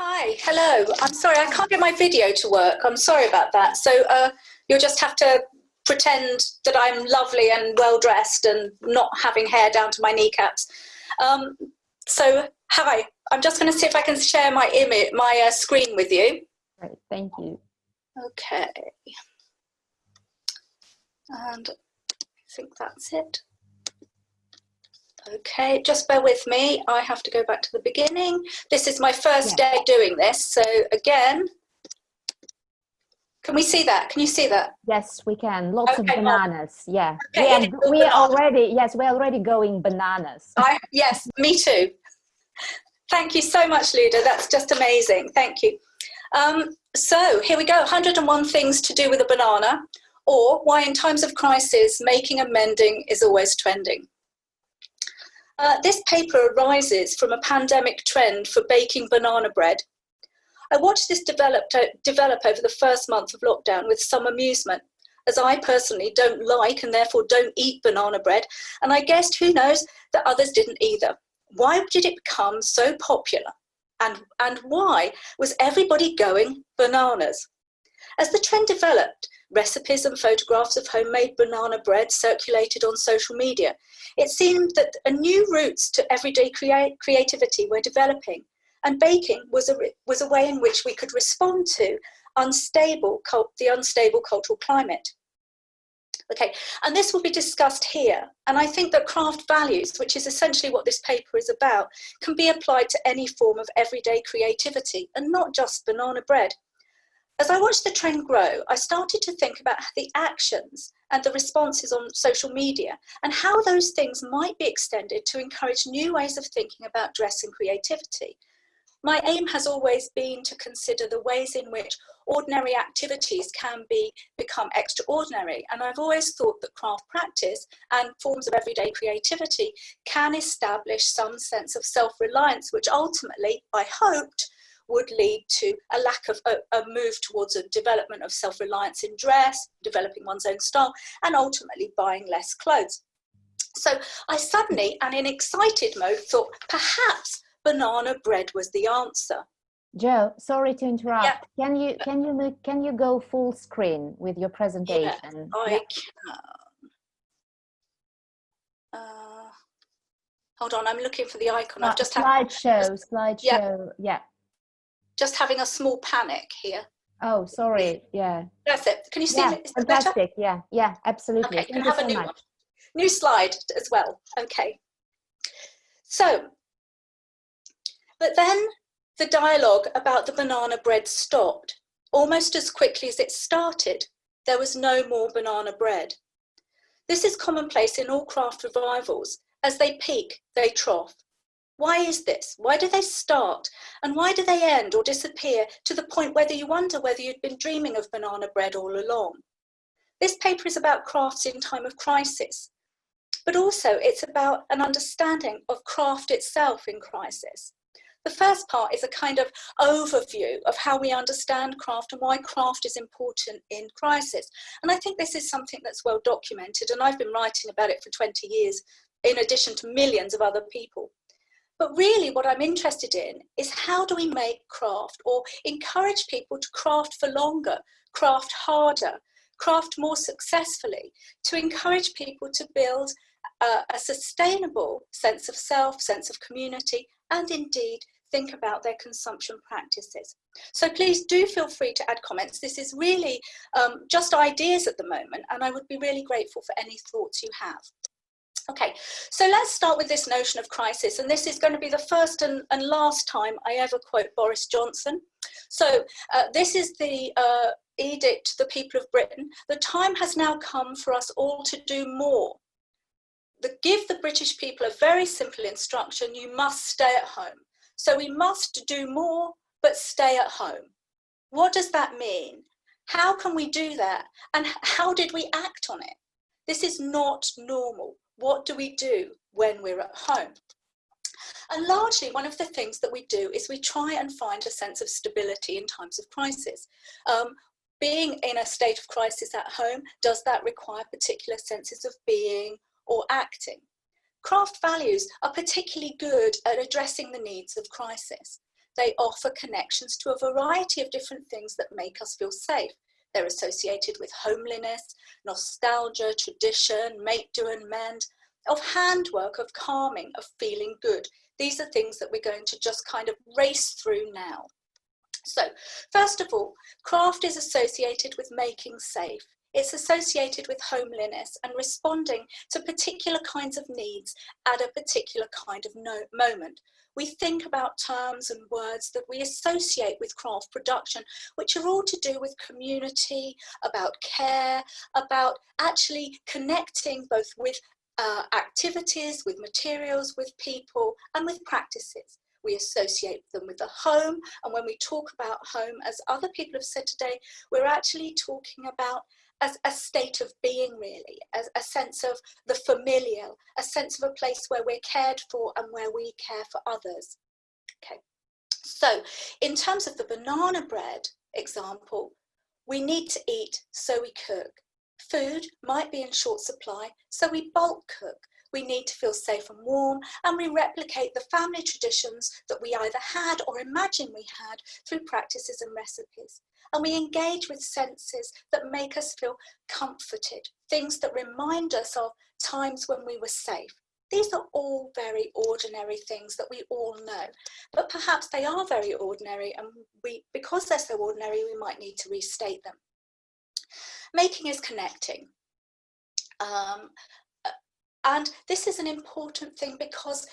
Hi, hello. I'm sorry, I can't get my video to work. I'm sorry about that. So you'll just have to pretend that I'm lovely and well dressed and not having hair down to my kneecaps. Um, I'm just going to see if I can share my image, my screen with you. Great, thank you. Okay. And I think that's it. Okay, just bear with me. I have to go back to the beginning. This is my first day doing this. So again, can we see that? Can you see that? Yes, we can. Lots of bananas. Well, yeah. okay, We're already going bananas. Yes, me too. Thank you so much, Luda. That's just amazing. Thank you. So here we go. 101 things to do with a banana, or why in times of crisis, making and mending is always trending. This paper arises from a pandemic trend for baking banana bread. I watched this develop over the first month of lockdown with some amusement, as I personally don't like and therefore don't eat banana bread, and I guessed, who knows, that others didn't either. Why did it become so popular? And why was everybody going bananas? As the trend developed, recipes and photographs of homemade banana bread circulated on social media. It seemed that new routes to everyday creativity were developing, and baking was a way in which we could respond to the unstable cultural climate. Okay, and this will be discussed here, and I think that craft values, which is essentially what this paper is about, can be applied to any form of everyday creativity, and not just banana bread. As I watched the trend grow, I started to think about the actions and the responses on social media and how those things might be extended to encourage new ways of thinking about dress and creativity. My aim has always been to consider the ways in which ordinary activities can become extraordinary, and I've always thought that craft practice and forms of everyday creativity can establish some sense of self-reliance, which ultimately, I hoped, would lead to a lack of a move towards a development of self-reliance in dress, developing one's own style, and ultimately buying less clothes. So I suddenly, and in excited mode, thought perhaps banana bread was the answer. Jo, sorry to interrupt. Yeah. Can you go full screen with your presentation? Yes, I can. Hold on, I'm looking for the icon. I've just slideshow. Yeah. Just having a small panic here. Oh, sorry. Yeah. That's it. Can you see it? Is fantastic. Better? Yeah, absolutely. Okay, you can have a new one. New slide as well. Okay. So, but then the dialogue about the banana bread stopped. Almost as quickly as it started, there was no more banana bread. This is commonplace in all craft revivals. As they peak, they trough. Why is this? Why do they start? And why do they end or disappear to the point whether you wonder whether you'd been dreaming of banana bread all along? This paper is about crafts in time of crisis, but also it's about an understanding of craft itself in crisis. The first part is a kind of overview of how we understand craft and why craft is important in crisis. And I think this is something that's well documented, and I've been writing about it for 20 years, in addition to millions of other people. But really what I'm interested in is how do we make craft or encourage people to craft for longer, craft harder, craft more successfully, to encourage people to build a sustainable sense of self, sense of community, and indeed think about their consumption practices. So please do feel free to add comments. This is really just ideas at the moment, and I would be really grateful for any thoughts you have. Okay, so let's start with this notion of crisis, and this is going to be the first and last time I ever quote Boris Johnson. So this is the edict to the people of Britain. The time has now come for us all to do more. Give the British people a very simple instruction: you must stay at home. So we must do more, but stay at home. What does that mean? How can we do that? And how did we act on it? This is not normal. What do we do when we're at home? And largely one of the things that we do is we try and find a sense of stability in times of crisis. Being in a state of crisis at home, does that require particular senses of being or acting? Craft values are particularly good at addressing the needs of crisis. they offer connections to a variety of different things that make us feel safe. They're associated with homeliness, nostalgia, tradition, make, do and mend, of handwork, of calming, of feeling good. These are things that we're going to just kind of race through now. So, first of all, craft is associated with making safe. It's associated with homeliness and responding to particular kinds of needs at a particular kind of moment. We think about terms and words that we associate with craft production, which are all to do with community, about care, about actually connecting both with activities, with materials, with people, and with practices. We associate them with the home, and when we talk about home, as other people have said today, we're actually talking about as a state of being, really, as a sense of the familial, a sense of a place where we're cared for and where we care for others. Okay, so in terms of the banana bread example, we need to eat, so we cook. Food might be in short supply, so we bulk cook. We need to feel safe and warm, and we replicate the family traditions that we either had or imagine we had through practices and recipes. And we engage with senses that make us feel comforted, things that remind us of times when we were safe. These are all very ordinary things that we all know, but perhaps they are very ordinary, and because they're so ordinary, we might need to restate them. Making is connecting. And this is an important thing because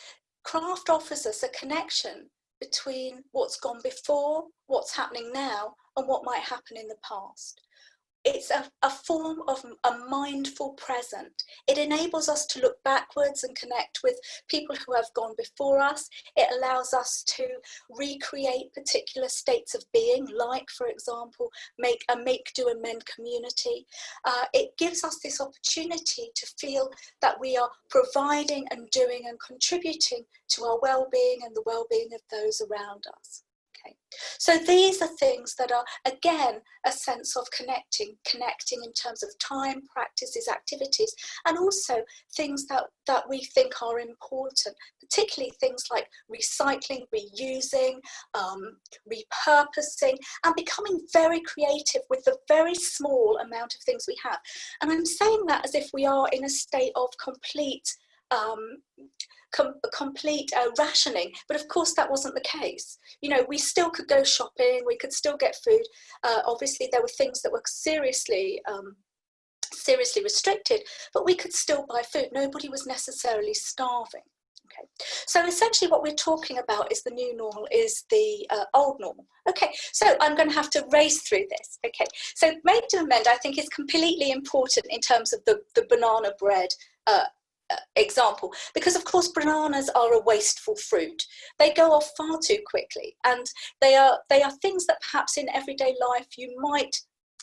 craft offers us a connection between what's gone before, what's happening now, and what might happen in the past. It's a form of a mindful present. It enables us to look backwards and connect with people who have gone before us. It allows us to recreate particular states of being, like, for example, make, do and mend community. It gives us this opportunity to feel that we are providing and doing and contributing to our well-being and the well-being of those around us. Okay. So these are things that are, again, a sense of connecting in terms of time, practices, activities, and also things that we think are important, particularly things like recycling, reusing, repurposing, and becoming very creative with the very small amount of things we have. And I'm saying that as if we are in a state of complete rationing, but of course that wasn't the case. You know, we still could go shopping, we could still get food. Obviously there were things that were seriously restricted, but we could still buy food. Nobody was necessarily starving. Okay, so essentially what we're talking about is the new normal, is the old normal. Okay, so I'm going to have to race through this. Okay, so make, do and mend I think is completely important in terms of the banana bread example, because of course bananas are a wasteful fruit. They go off far too quickly, and they are things that perhaps in everyday life you might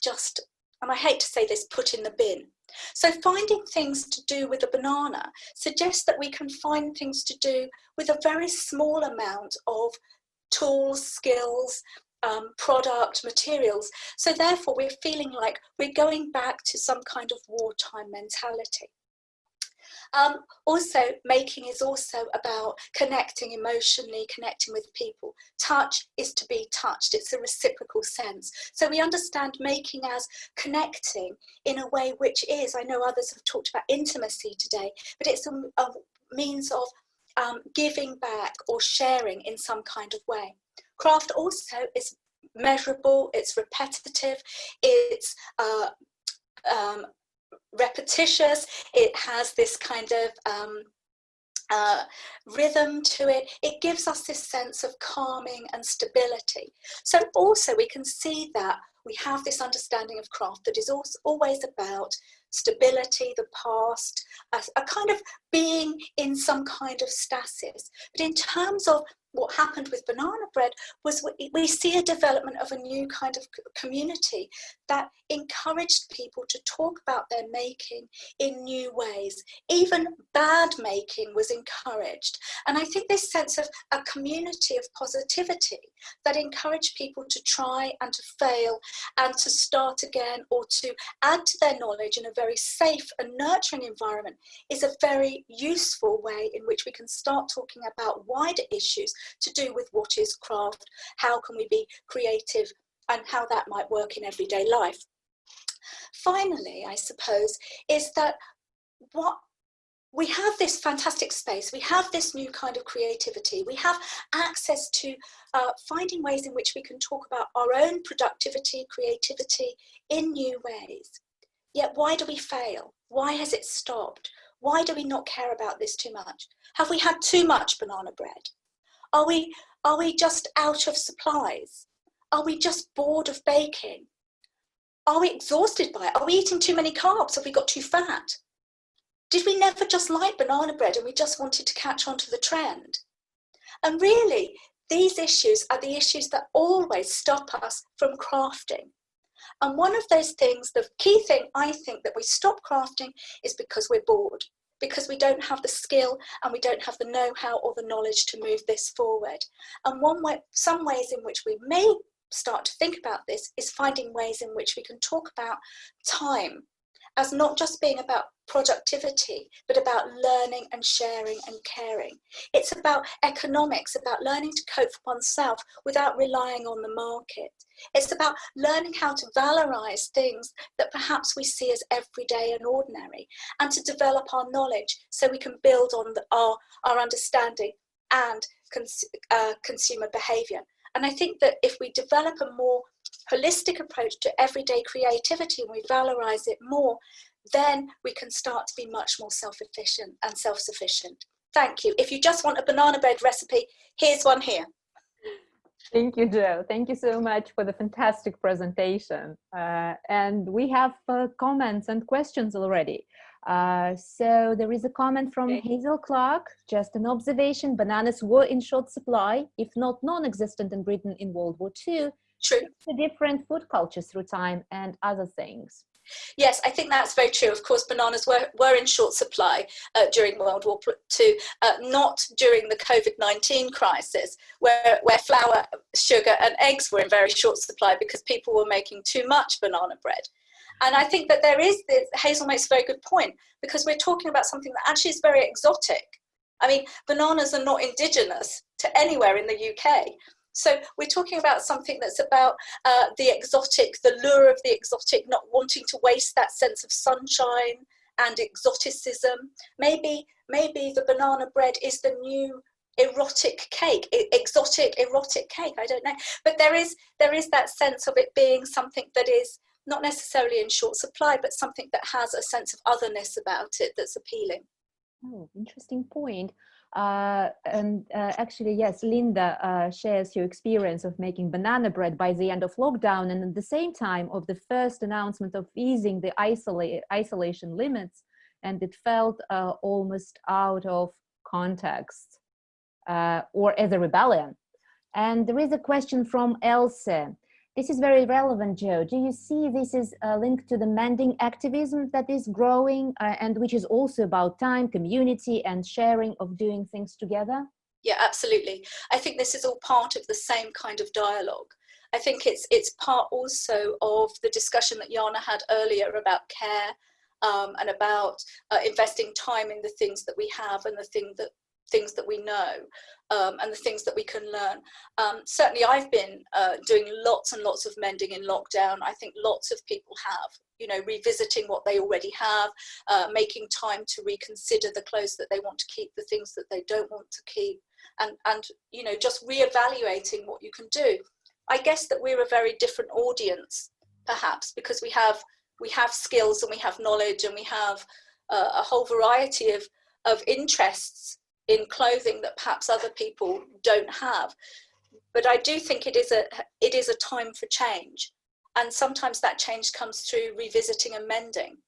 just, and I hate to say this, put in the bin. So finding things to do with a banana suggests that we can find things to do with a very small amount of tools, skills, product, materials. So therefore we're feeling like we're going back to some kind of wartime mentality. Also, making is also about connecting emotionally, connecting with people. Touch is to be touched. It's a reciprocal sense. So we understand making as connecting in a way which is, I know others have talked about intimacy today, but it's a means of giving back or sharing in some kind of way. Craft also is measurable, it's repetitive, it's repetitious, it has this kind of rhythm to it. It gives us this sense of calming and stability. So also we can see that we have this understanding of craft that is also always about stability, the past, a kind of being in some kind of stasis. But in terms of what happened with banana bread was we see a development of a new kind of community that encouraged people to talk about their making in new ways. Even bad making was encouraged. And I think this sense of a community of positivity that encouraged people to try and to fail and to start again, or to add to their knowledge in a very very safe and nurturing environment is a very useful way in which we can start talking about wider issues to do with what is craft, how can we be creative, and how that might work in everyday life. Finally, I suppose, is that what we have this fantastic space, we have this new kind of creativity, we have access to finding ways in which we can talk about our own productivity, creativity in new ways. Yet why do we fail? Why has it stopped? Why do we not care about this too much? Have we had too much banana bread? Are we just out of supplies? Are we just bored of baking? Are we exhausted by it? Are we eating too many carbs? Have we got too fat? Did we never just like banana bread and we just wanted to catch on to the trend? And really, these issues are the issues that always stop us from crafting. And one of those things, the key thing I think that we stop crafting is because we're bored, because we don't have the skill and we don't have the know-how or the knowledge to move this forward. And some ways in which we may start to think about this is finding ways in which we can talk about time as not just being about productivity, but about learning and sharing and caring. It's about economics, about learning to cope for oneself without relying on the market. It's about learning how to valorize things that perhaps we see as everyday and ordinary, and to develop our knowledge so we can build on our understanding and consumer behavior. And I think that if we develop a more holistic approach to everyday creativity and we valorize it more, then we can start to be much more self-efficient and self-sufficient. Thank you. If you just want a banana bread recipe, here's one here. Thank you, Jo. Thank you so much for the fantastic presentation. And we have comments and questions already. So there is a comment from Hazel Clark. Just an observation, bananas were in short supply, if not non-existent in Britain in World War II. True. The different food cultures through time and other things. Yes, I think that's very true. Of course, bananas were in short supply during World War II, not during the COVID-19 crisis, where flour, sugar and eggs were in very short supply because people were making too much banana bread. And I think that Hazel makes a very good point, because we're talking about something that actually is very exotic. I mean, bananas are not indigenous to anywhere in the UK. So we're talking about something that's about the exotic, the lure of the exotic, not wanting to waste that sense of sunshine and exoticism. Maybe the banana bread is the new erotic cake, exotic erotic cake, I don't know. But there is that sense of it being something that is not necessarily in short supply, but something that has a sense of otherness about it that's appealing. Oh, interesting point. Actually, yes, Linda shares your experience of making banana bread by the end of lockdown, and at the same time of the first announcement of easing the isolation limits, and it felt almost out of context or as a rebellion. And there is a question from Elsa. This is very relevant, Jo. Do you see this is linked to the mending activism that is growing and which is also about time, community and sharing of doing things together? Yeah, absolutely. I think this is all part of the same kind of dialogue. I think it's part also of the discussion that Jana had earlier about care and about investing time in the things that we have and the things that we know and the things that we can learn. Certainly I've been doing lots and lots of mending in lockdown. I think lots of people have, you know, revisiting what they already have, making time to reconsider the clothes that they want to keep, the things that they don't want to keep, and you know, just reevaluating what you can do. I guess that we're a very different audience, perhaps, because we have skills and we have knowledge and we have a whole variety of interests in clothing that perhaps other people don't have. But I do think it is a time for change, and sometimes that change comes through revisiting and mending.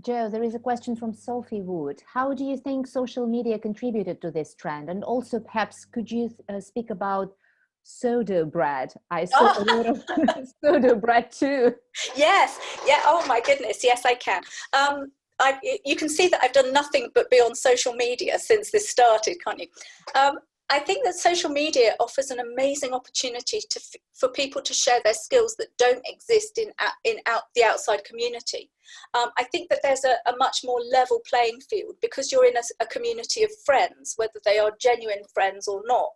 Jo, there is a question from Sophie Wood. How do you think social media contributed to this trend? And also perhaps could you speak about sourdough bread? I saw a lot of sourdough bread too. Yes, yeah, oh my goodness, yes I can. You can see that I've done nothing but be on social media since this started, can't you? I think that social media offers an amazing opportunity for people to share their skills that don't exist in the outside community. I think that there's a much more level playing field because you're in a community of friends, whether they are genuine friends or not,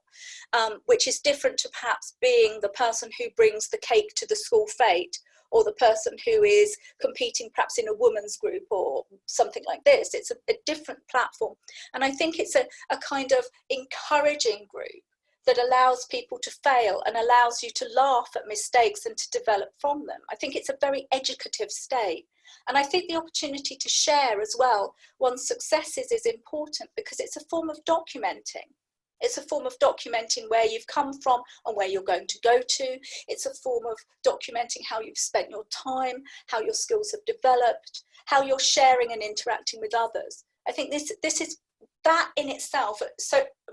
which is different to perhaps being the person who brings the cake to the school fete, or the person who is competing perhaps in a women's group or something like this. It's a different platform. And I think it's a kind of encouraging group that allows people to fail and allows you to laugh at mistakes and to develop from them. I think it's a very educative state. And I think the opportunity to share as well one's successes is important because it's a form of documenting. It's a form of documenting where you've come from and where you're going to go to. It's a form of documenting how you've spent your time, how your skills have developed, how you're sharing and interacting with others. I think this is that in itself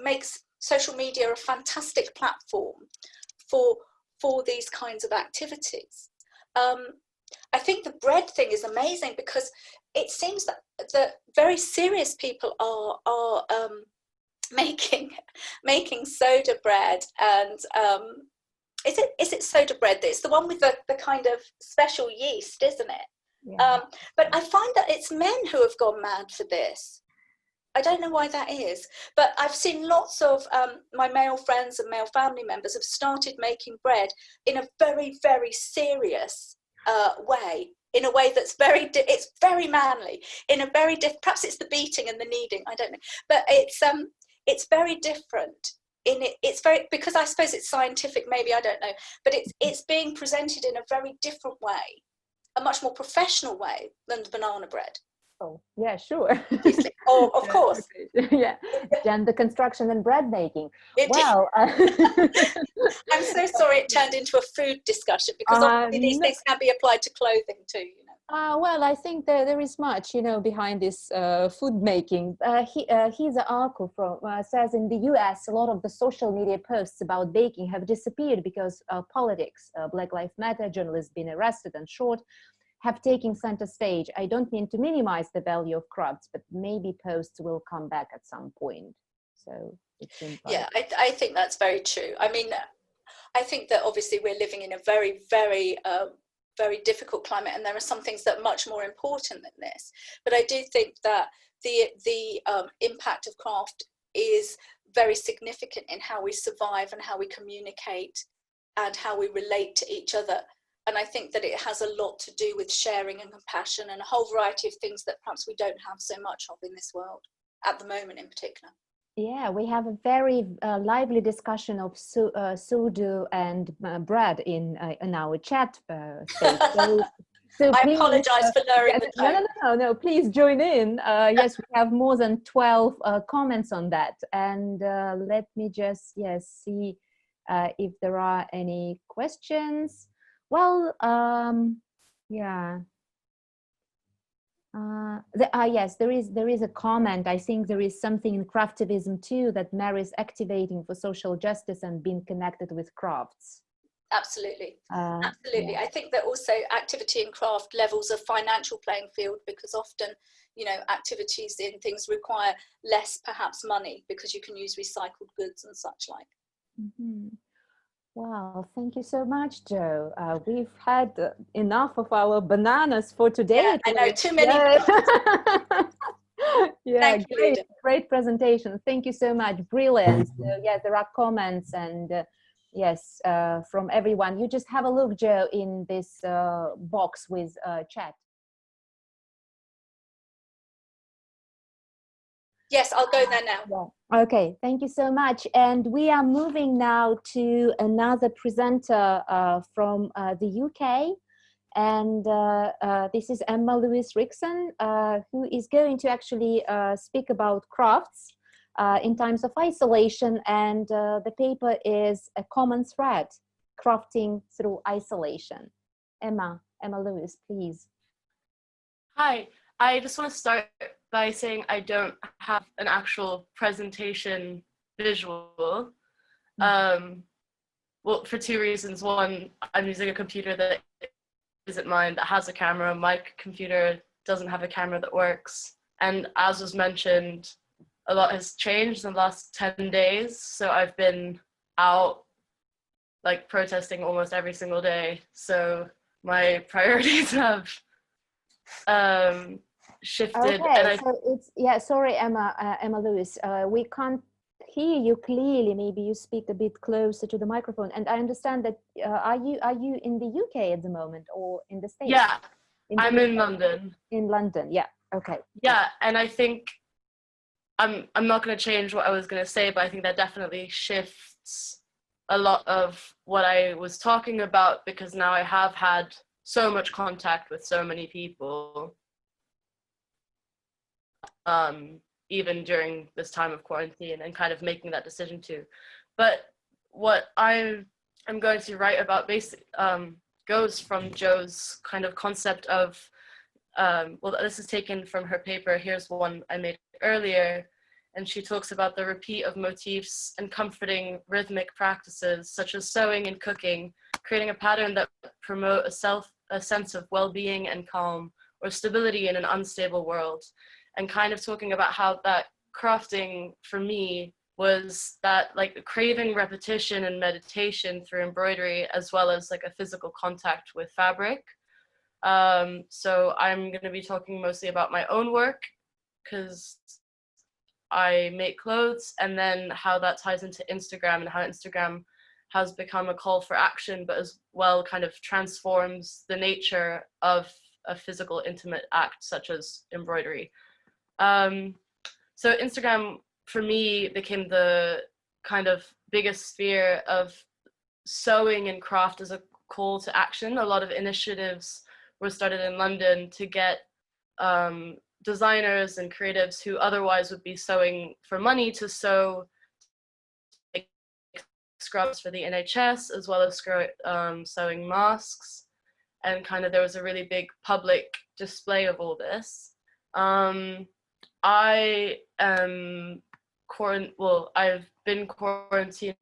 makes social media a fantastic platform for these kinds of activities. I think the bread thing is amazing because it seems that the very serious people are making soda bread, and is it soda bread? It's the one with the kind of special yeast, isn't it? Yeah. But I find that it's men who have gone mad for this. I don't know why that is, but I've seen lots of my male friends and male family members have started making bread in a very, very serious way, in a way that's it's very manly, in a very perhaps it's the beating and the kneading, I don't know, but it's very different in it. It's very, because I suppose it's scientific, maybe, I don't know, but it's being presented in a very different way, a much more professional way than the banana bread. Oh, yeah, sure. Oh, of course. Yeah, and the construction and bread making. Well, I'm so sorry it turned into a food discussion, because obviously these things can be applied to clothing too, you know. Well, I think there is much, you know, behind this food making. Here's an article from says in the US, a lot of the social media posts about baking have disappeared because politics, Black Lives Matter, journalists being arrested and shot, have taken center stage. I don't mean to minimize the value of crafts, but maybe posts will come back at some point. So it seems like... Yeah, I think that's very true. I mean, I think that obviously we're living in a very, very, very difficult climate, and there are some things that are much more important than this. But I do think that the impact of craft is very significant in how we survive and how we communicate and how we relate to each other. And I think that it has a lot to do with sharing and compassion and a whole variety of things that perhaps we don't have so much of in this world at the moment in particular. Yeah, we have a very lively discussion of soda and bread in our chat space. So I please, apologise for lowering the tone. No, please join in. Yes, we have more than 12 comments on that. And let me just, see if there are any questions. Well, yes, there is a comment. I think there is something in craftivism too that marries activating for social justice and being connected with crafts. Absolutely, absolutely. Yeah. I think that also activity in craft levels a financial playing field, because often, you know, activities in things require less perhaps money because you can use recycled goods and such like. Mm-hmm. Wow, thank you so much, Jo. We've had enough of our bananas for today. Yeah, I know, too many. Yeah, great presentation. Thank you so much. Brilliant. Yeah, there are comments and yes, from everyone. You just have a look, Jo, in this box with chat. Yes, I'll go there now. Yeah. Okay, thank you so much. And we are moving now to another presenter from the UK. And this is Emma Lewis-Rickson, who is going to actually speak about crafts in times of isolation. And the paper is A Common Thread, Crafting Through Isolation. Emma Lewis, please. Hi, I just want to start by saying I don't have an actual presentation visual. Well, for two reasons. One, I'm using a computer that isn't mine, that has a camera. My computer doesn't have a camera that works. And as was mentioned, a lot has changed in the last 10 days. So I've been out like protesting almost every single day. So my priorities have shifted. Okay, And so it's, sorry, Emma Lewis, we can't hear you clearly. Maybe you speak a bit closer to the microphone. And I understand that, are you in the UK at the moment or in the States? Yeah, I'm in London. In London, yeah, okay. Yeah, and I think I'm not going to change what I was going to say, but I think that definitely shifts a lot of what I was talking about, because now I have had so much contact with so many people, even during this time of quarantine, and kind of making that decision too. But what I'm going to write about goes from Jo's kind of concept of, well, this is taken from her paper. Here's one I made earlier. And she talks about the repeat of motifs and comforting rhythmic practices, such as sewing and cooking, creating a pattern that promote a sense of well-being and calm, or stability in an unstable world. And kind of talking about how that crafting for me was that like craving repetition and meditation through embroidery, as well as like a physical contact with fabric. So I'm going to be talking mostly about my own work, because I make clothes, and then how that ties into Instagram, and how Instagram has become a call for action, but as well kind of transforms the nature of a physical, intimate act such as embroidery. So Instagram for me became the kind of biggest sphere of sewing and craft as a call to action. A lot of initiatives were started in London to get designers and creatives who otherwise would be sewing for money to sew scrubs for the NHS, as well as sewing masks. And kind of there was a really big public display of all this. I am I've been quarantining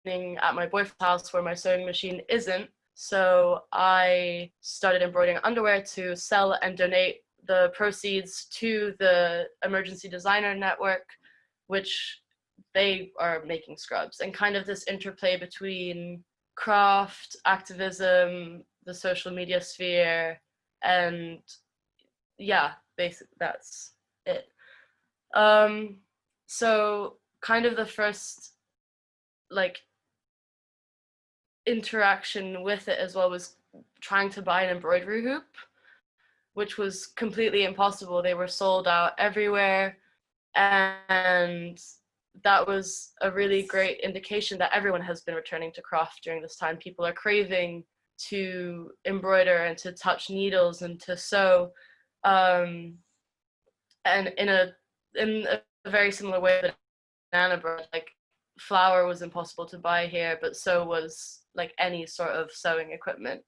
at my boyfriend's house where my sewing machine isn't. So I started embroidering underwear to sell and donate the proceeds to the Emergency Designer Network, which they are making scrubs. And kind of this interplay between craft, activism, the social media sphere, and yeah, basically that's it. So kind of the first like interaction with it as well was trying to buy an embroidery hoop, which was completely impossible. They were sold out everywhere, and that was a really great indication that everyone has been returning to craft during this time. People are craving to embroider and to touch needles and to sew, and in a very similar way that banana bread, like flour was impossible to buy here, but so was like any sort of sewing equipment.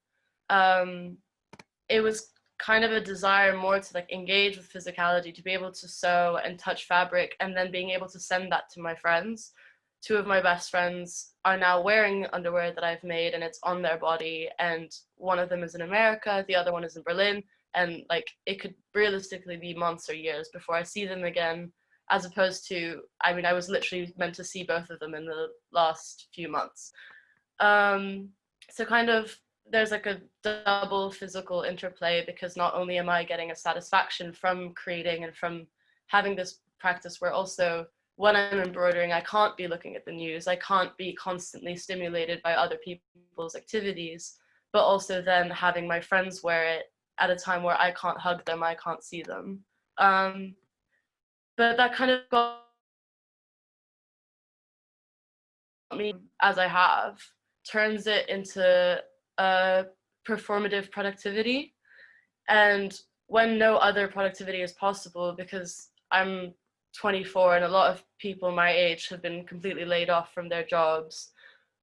It was kind of a desire more to like engage with physicality, to be able to sew and touch fabric, and then being able to send that to my friends. Two of my best friends are now wearing underwear that I've made, and it's on their body, and one of them is in America, the other one is in Berlin, and like it could realistically be months or years before I see them again, as opposed to, I mean, I was literally meant to see both of them in the last few months. So kind of there's like a double physical interplay, because not only am I getting a satisfaction from creating and from having this practice where also when I'm embroidering, I can't be looking at the news, I can't be constantly stimulated by other people's activities, but also then having my friends wear it at a time where I can't hug them, I can't see them. But that kind of got me, as I have, turns it into a performative productivity. And when no other productivity is possible, because I'm 24 and a lot of people my age have been completely laid off from their jobs,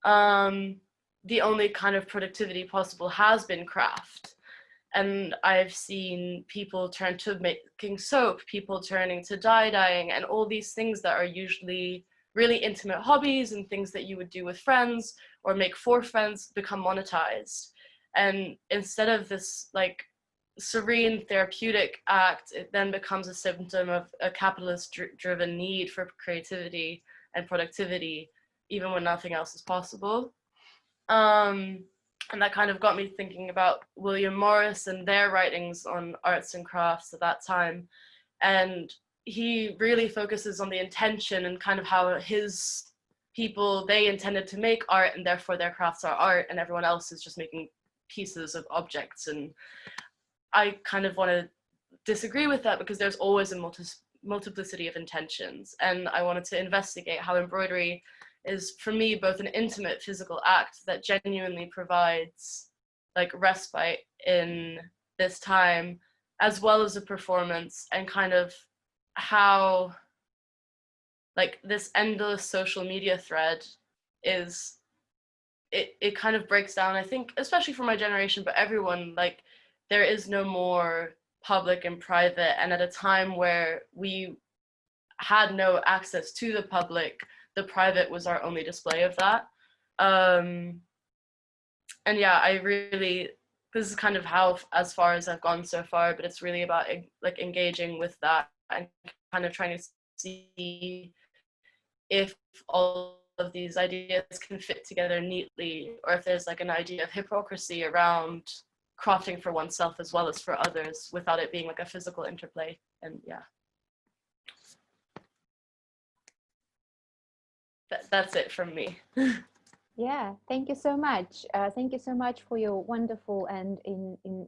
the only kind of productivity possible has been craft. And I've seen people turn to making soap, people turning to dye-dyeing, and all these things that are usually really intimate hobbies and things that you would do with friends or make for friends become monetized. And instead of this like serene therapeutic act, it then becomes a symptom of a capitalist driven need for creativity and productivity, even when nothing else is possible. And that kind of got me thinking about William Morris and their writings on arts and crafts at that time. And he really focuses on the intention and kind of how his people, they intended to make art, and therefore their crafts are art, and everyone else is just making pieces of objects. And I kind of want to disagree with that, because there's always a multiplicity of intentions. And I wanted to investigate how embroidery is, for me, both an intimate physical act that genuinely provides like respite in this time, as well as a performance, and kind of how like this endless social media thread is, it kind of breaks down, I think, especially for my generation, but everyone, like there is no more public and private. And at a time where we had no access to the public, the private was our only display of that. And yeah, I really, this is kind of how, as far as I've gone so far, but it's really about like engaging with that and kind of trying to see if all of these ideas can fit together neatly, or if there's like an idea of hypocrisy around crafting for oneself as well as for others, without it being like a physical interplay. And yeah, that's it from me. Yeah, thank you so much. Thank you so much for your wonderful and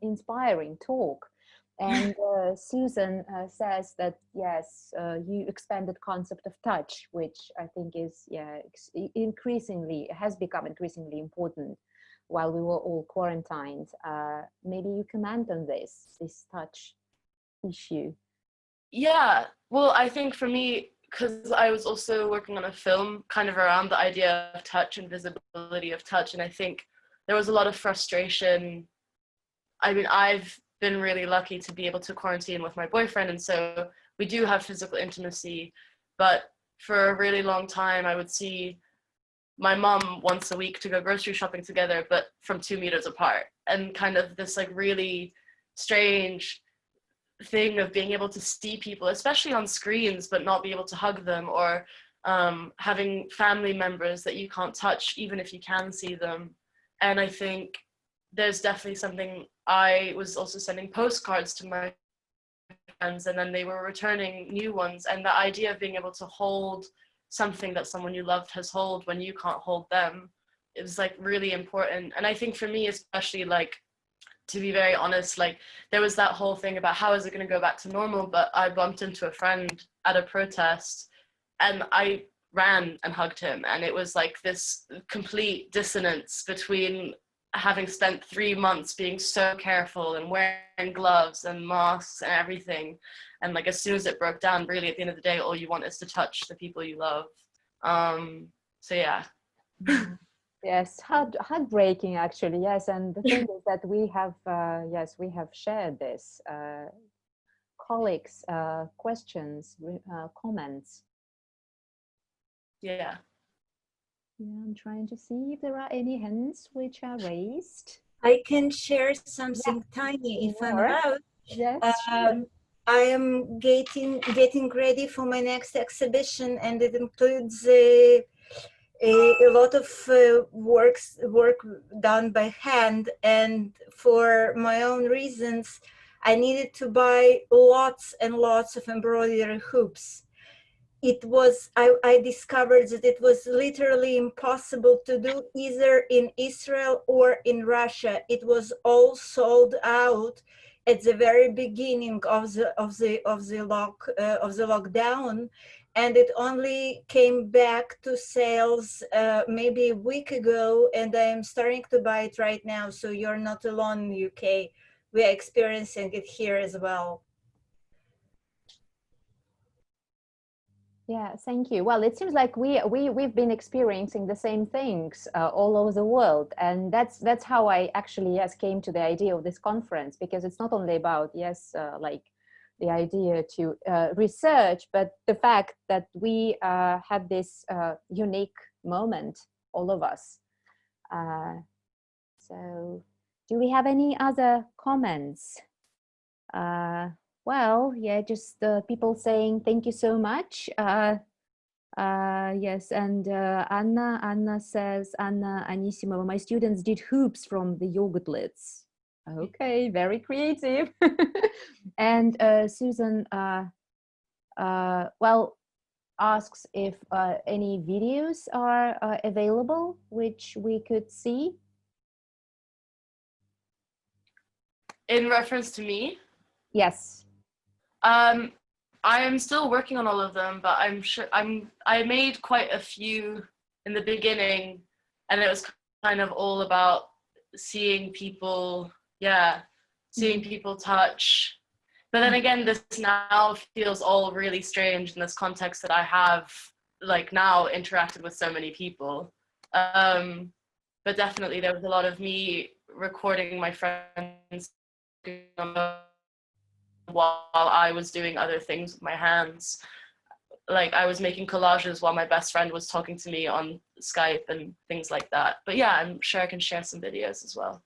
inspiring talk. And Susan says that, yes, you expanded concept of touch, which I think is, yeah, has become increasingly important while we were all quarantined. Maybe you comment on this touch issue. Yeah, well, I think for me, because I was also working on a film kind of around the idea of touch and visibility of touch, and I think there was a lot of frustration. I mean, I've been really lucky to be able to quarantine with my boyfriend, and so we do have physical intimacy, but for a really long time I would see my mom once a week to go grocery shopping together, but from 2 meters apart, and kind of this like really strange thing of being able to see people, especially on screens, but not be able to hug them, or having family members that you can't touch even if you can see them. And I think there's definitely something, I was also sending postcards to my friends, and then they were returning new ones, and the idea of being able to hold something that someone you loved has hold when you can't hold them, it was like really important. And I think for me, especially, like, to be very honest, like there was that whole thing about how is it going to go back to normal, but I bumped into a friend at a protest and I ran and hugged him, and it was like this complete dissonance between having spent 3 months being so careful and wearing gloves and masks and everything, and like as soon as it broke down, really at the end of the day all you want is to touch the people you love. So yeah. Yes, heartbreaking actually. Yes, and the thing is that we have yes, we have shared this colleagues questions, comments. Yeah, I'm trying to see if there are any hands which are raised. I can share something tiny if I'm allowed. Yes, sure. I am getting ready for my next exhibition, and it includes a lot of work done by hand, and for my own reasons I needed to buy lots and lots of embroidery hoops. I discovered that it was literally impossible to do either in Israel or in Russia. It was all sold out at the very beginning of the lockdown, and it only came back to sales maybe a week ago, and I'm starting to buy it right now. So you're not alone in the UK. We are experiencing it here as well. Yeah, thank you. Well, it seems like we've been experiencing the same things all over the world, and that's how I actually came to the idea of this conference, because it's not only about like the idea to research, but the fact that we had this unique moment, all of us. So, do we have any other comments? Well, yeah, just people saying thank you so much. Yes, and Anna says, Anna Anisimova, my students did hoops from the yogurtlets. Okay, very creative. And Susan, well, asks if any videos are available which we could see. In reference to me? Yes. I am still working on all of them, but I'm sure I made quite a few in the beginning, and it was kind of all about seeing people, seeing people touch. But then again, this now feels all really strange in this context that I have, like, now interacted with so many people. But definitely there was a lot of me recording my friends while I was doing other things with my hands. Like, I was making collages while my best friend was talking to me on Skype and things like that. But yeah, I'm sure I can share some videos as well.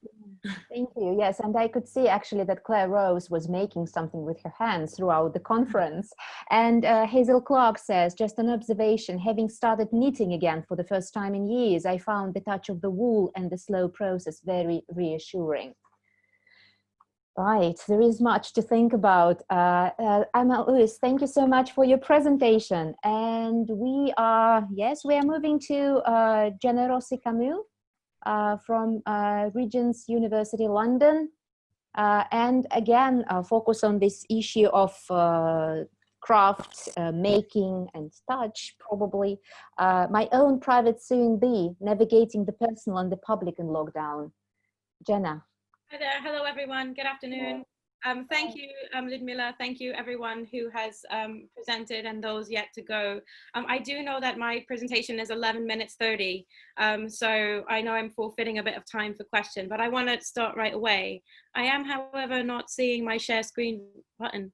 Thank you. Yes, and I could see actually that Claire Rose was making something with her hands throughout the conference. And Hazel Clark says, just an observation, having started knitting again for the first time in years, I found the touch of the wool and the slow process very reassuring. Right, there is much to think about. Emma Lewis, thank you so much for your presentation. And we are moving to Generosi Camus from Regent's University London. And again, focus on this issue of craft, making and touch, probably. My own private sewing bee, navigating the personal and the public in lockdown. Jenna. Hi there. Hello, everyone. Good afternoon. Thank you, Ludmila. Thank you, everyone who has presented and those yet to go. I do know that my presentation is 11 minutes 30, so I know I'm forfeiting a bit of time for question, but I want to start right away. I am, however, not seeing my share screen button.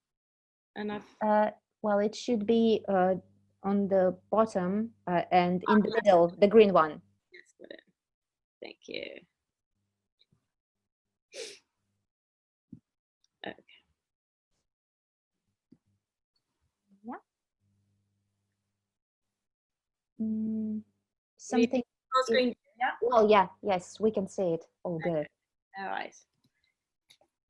Well, it should be on the bottom and in the middle, the green one. Yes, got it. Thank you. Okay. Yeah. Something. Full screen. Yeah. Well, yeah. Yes, we can see it. All good. All right.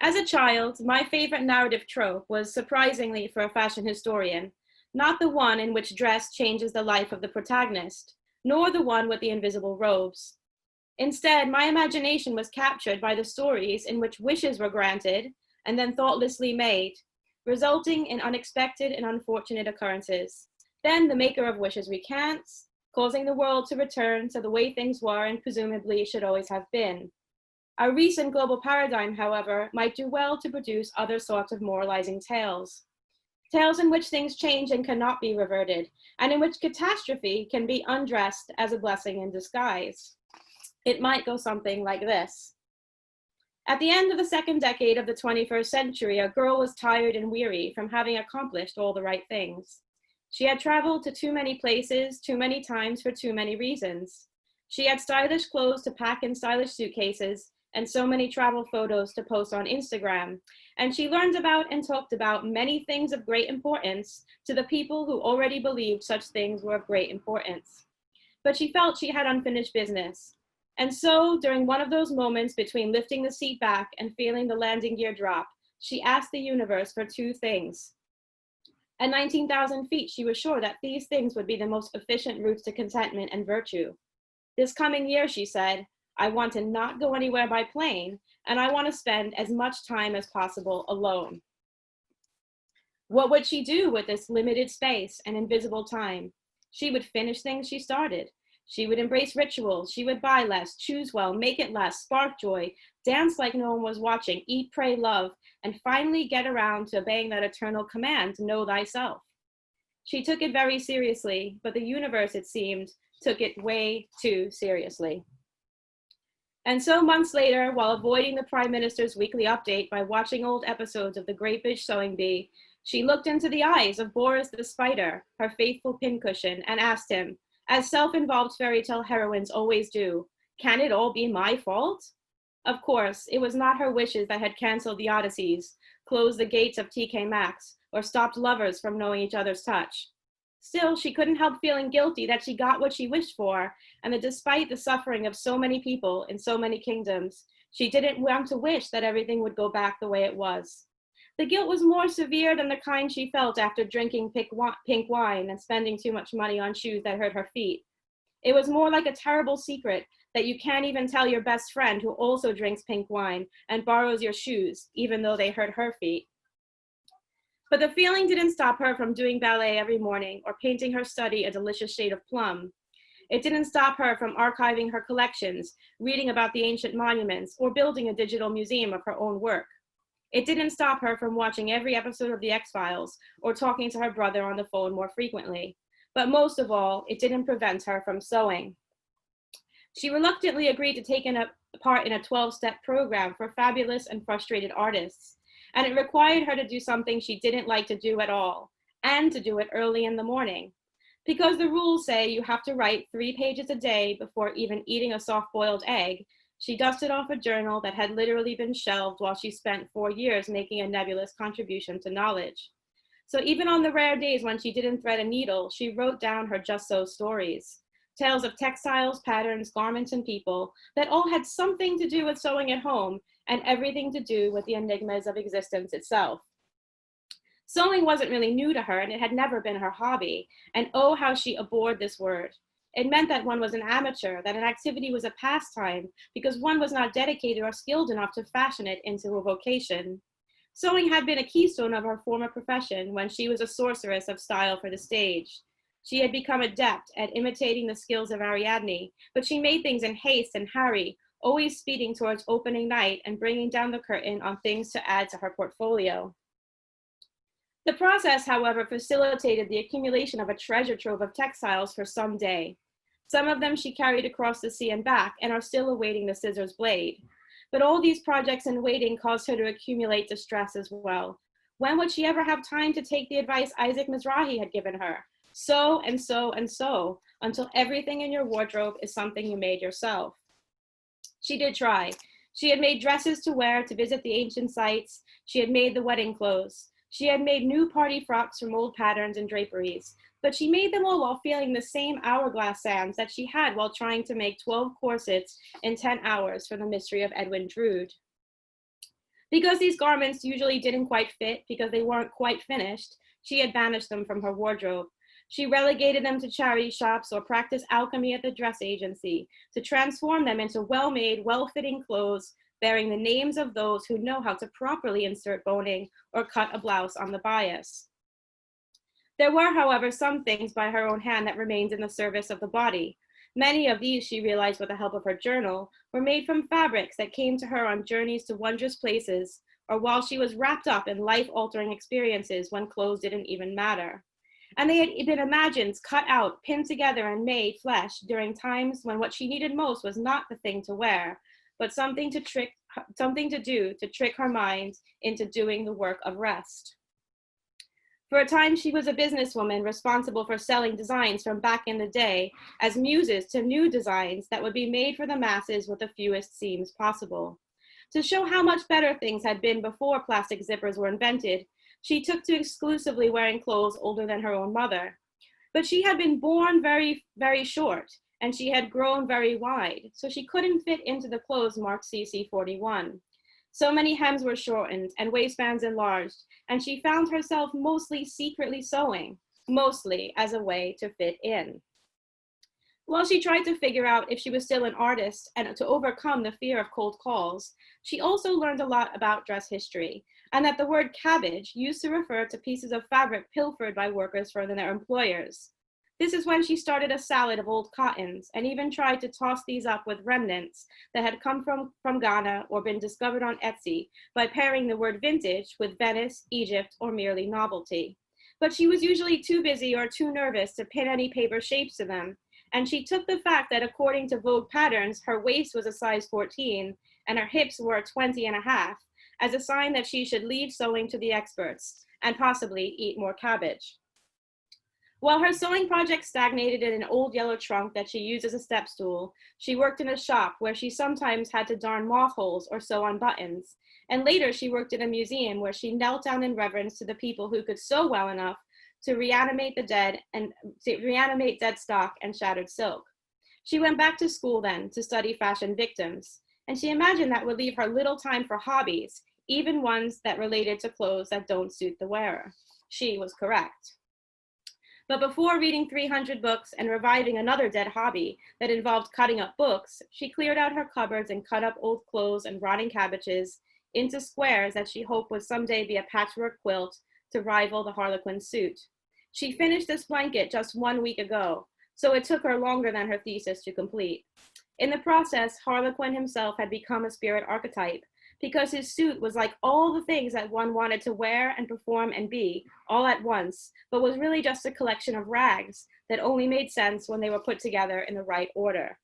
As a child, my favorite narrative trope was, surprisingly for a fashion historian, not the one in which dress changes the life of the protagonist, nor the one with the invisible robes. Instead, my imagination was captured by the stories in which wishes were granted and then thoughtlessly made, resulting in unexpected and unfortunate occurrences. Then the maker of wishes recants, causing the world to return to the way things were and presumably should always have been. Our recent global paradigm, however, might do well to produce other sorts of moralizing tales. Tales in which things change and cannot be reverted, and in which catastrophe can be undressed as a blessing in disguise. It might go something like this. At the end of the second decade of the 21st century, a girl was tired and weary from having accomplished all the right things. She had traveled to too many places, too many times for too many reasons. She had stylish clothes to pack in stylish suitcases and so many travel photos to post on Instagram. And she learned about and talked about many things of great importance to the people who already believed such things were of great importance. But she felt she had unfinished business. And so, during one of those moments between lifting the seat back and feeling the landing gear drop, she asked the universe for two things. At 19,000 feet, she was sure that these things would be the most efficient routes to contentment and virtue. This coming year, she said, I want to not go anywhere by plane, and I want to spend as much time as possible alone. What would she do with this limited space and invisible time? She would finish things she started. She would embrace rituals. She would buy less, choose well, make it less, spark joy, dance like no one was watching, eat, pray, love, and finally get around to obeying that eternal command, know thyself. She took it very seriously, but the universe, it seemed, took it way too seriously. And so months later, while avoiding the Prime Minister's weekly update by watching old episodes of The Great Big Sewing Bee, she looked into the eyes of Boris the spider, her faithful pincushion, and asked him, as self-involved fairy tale heroines always do, can it all be my fault? Of course, it was not her wishes that had canceled the Odysseys, closed the gates of TK Maxx, or stopped lovers from knowing each other's touch. Still, she couldn't help feeling guilty that she got what she wished for, and that despite the suffering of so many people in so many kingdoms, she didn't want to wish that everything would go back the way it was. The guilt was more severe than the kind she felt after drinking pink wine and spending too much money on shoes that hurt her feet. It was more like a terrible secret that you can't even tell your best friend who also drinks pink wine and borrows your shoes, even though they hurt her feet. But the feeling didn't stop her from doing ballet every morning or painting her study a delicious shade of plum. It didn't stop her from archiving her collections, reading about the ancient monuments, or building a digital museum of her own work. It didn't stop her from watching every episode of The X-Files or talking to her brother on the phone more frequently. But most of all, it didn't prevent her from sewing. She reluctantly agreed to take part in a 12-step program for fabulous and frustrated artists, and it required her to do something she didn't like to do at all, and to do it early in the morning. Because the rules say you have to write 3 pages a day before even eating a soft-boiled egg, she dusted off a journal that had literally been shelved while she spent 4 years making a nebulous contribution to knowledge. So even on the rare days when she didn't thread a needle, she wrote down her just so stories. Tales of textiles, patterns, garments, and people that all had something to do with sewing at home and everything to do with the enigmas of existence itself. Sewing wasn't really new to her, and it had never been her hobby, and oh, how she abhorred this word. It meant that one was an amateur, that an activity was a pastime, because one was not dedicated or skilled enough to fashion it into a vocation. Sewing had been a keystone of her former profession when she was a sorceress of style for the stage. She had become adept at imitating the skills of Ariadne, but she made things in haste and hurry, always speeding towards opening night and bringing down the curtain on things to add to her portfolio. The process, however, facilitated the accumulation of a treasure trove of textiles for some day. Some of them she carried across the sea and back and are still awaiting the scissors blade. But all these projects in waiting caused her to accumulate distress as well. When would she ever have time to take the advice Isaac Mizrahi had given her? Sew and sew and sew until everything in your wardrobe is something you made yourself. She did try. She had made dresses to wear to visit the ancient sites. She had made the wedding clothes. She had made new party frocks from old patterns and draperies, but she made them all while feeling the same hourglass sands that she had while trying to make 12 corsets in 10 hours for the Mystery of Edwin Drood. Because these garments usually didn't quite fit because they weren't quite finished, she had banished them from her wardrobe. She relegated them to charity shops or practiced alchemy at the dress agency to transform them into well-made, well-fitting clothes bearing the names of those who know how to properly insert boning or cut a blouse on the bias. There were, however, some things by her own hand that remained in the service of the body. Many of these, she realized with the help of her journal, were made from fabrics that came to her on journeys to wondrous places or while she was wrapped up in life-altering experiences when clothes didn't even matter. And they had been imagined, cut out, pinned together, and made flesh during times when what she needed most was not the thing to wear, but something to do to trick her mind into doing the work of rest. For a time, she was a businesswoman responsible for selling designs from back in the day as muses to new designs that would be made for the masses with the fewest seams possible. To show how much better things had been before plastic zippers were invented, she took to exclusively wearing clothes older than her own mother. But she had been born very, very short, and she had grown very wide, so she couldn't fit into the clothes marked CC 41. So many hems were shortened and waistbands enlarged, and she found herself mostly secretly sewing, mostly as a way to fit in. While she tried to figure out if she was still an artist and to overcome the fear of cold calls, she also learned a lot about dress history, and that the word cabbage used to refer to pieces of fabric pilfered by workers from their employers. This is when she started a salad of old cottons and even tried to toss these up with remnants that had come from Ghana or been discovered on Etsy by pairing the word vintage with Venice, Egypt, or merely novelty. But she was usually too busy or too nervous to pin any paper shapes to them, and she took the fact that according to Vogue patterns, her waist was a size 14 and her hips were a 20.5 as a sign that she should leave sewing to the experts and possibly eat more cabbage. While her sewing project stagnated in an old yellow trunk that she used as a step stool, she worked in a shop where she sometimes had to darn moth holes or sew on buttons. And later she worked in a museum where she knelt down in reverence to the people who could sew well enough to reanimate the dead and to reanimate dead stock and shattered silk. She went back to school then to study fashion victims, and she imagined that would leave her little time for hobbies, even ones that related to clothes that don't suit the wearer. She was correct. But before reading 300 books and reviving another dead hobby that involved cutting up books, she cleared out her cupboards and cut up old clothes and rotting cabbages into squares that she hoped would someday be a patchwork quilt to rival the Harlequin suit. She finished this blanket just 1 week ago, so it took her longer than her thesis to complete. In the process, Harlequin himself had become a spirit archetype, because his suit was like all the things that one wanted to wear and perform and be all at once, but was really just a collection of rags that only made sense when they were put together in the right order.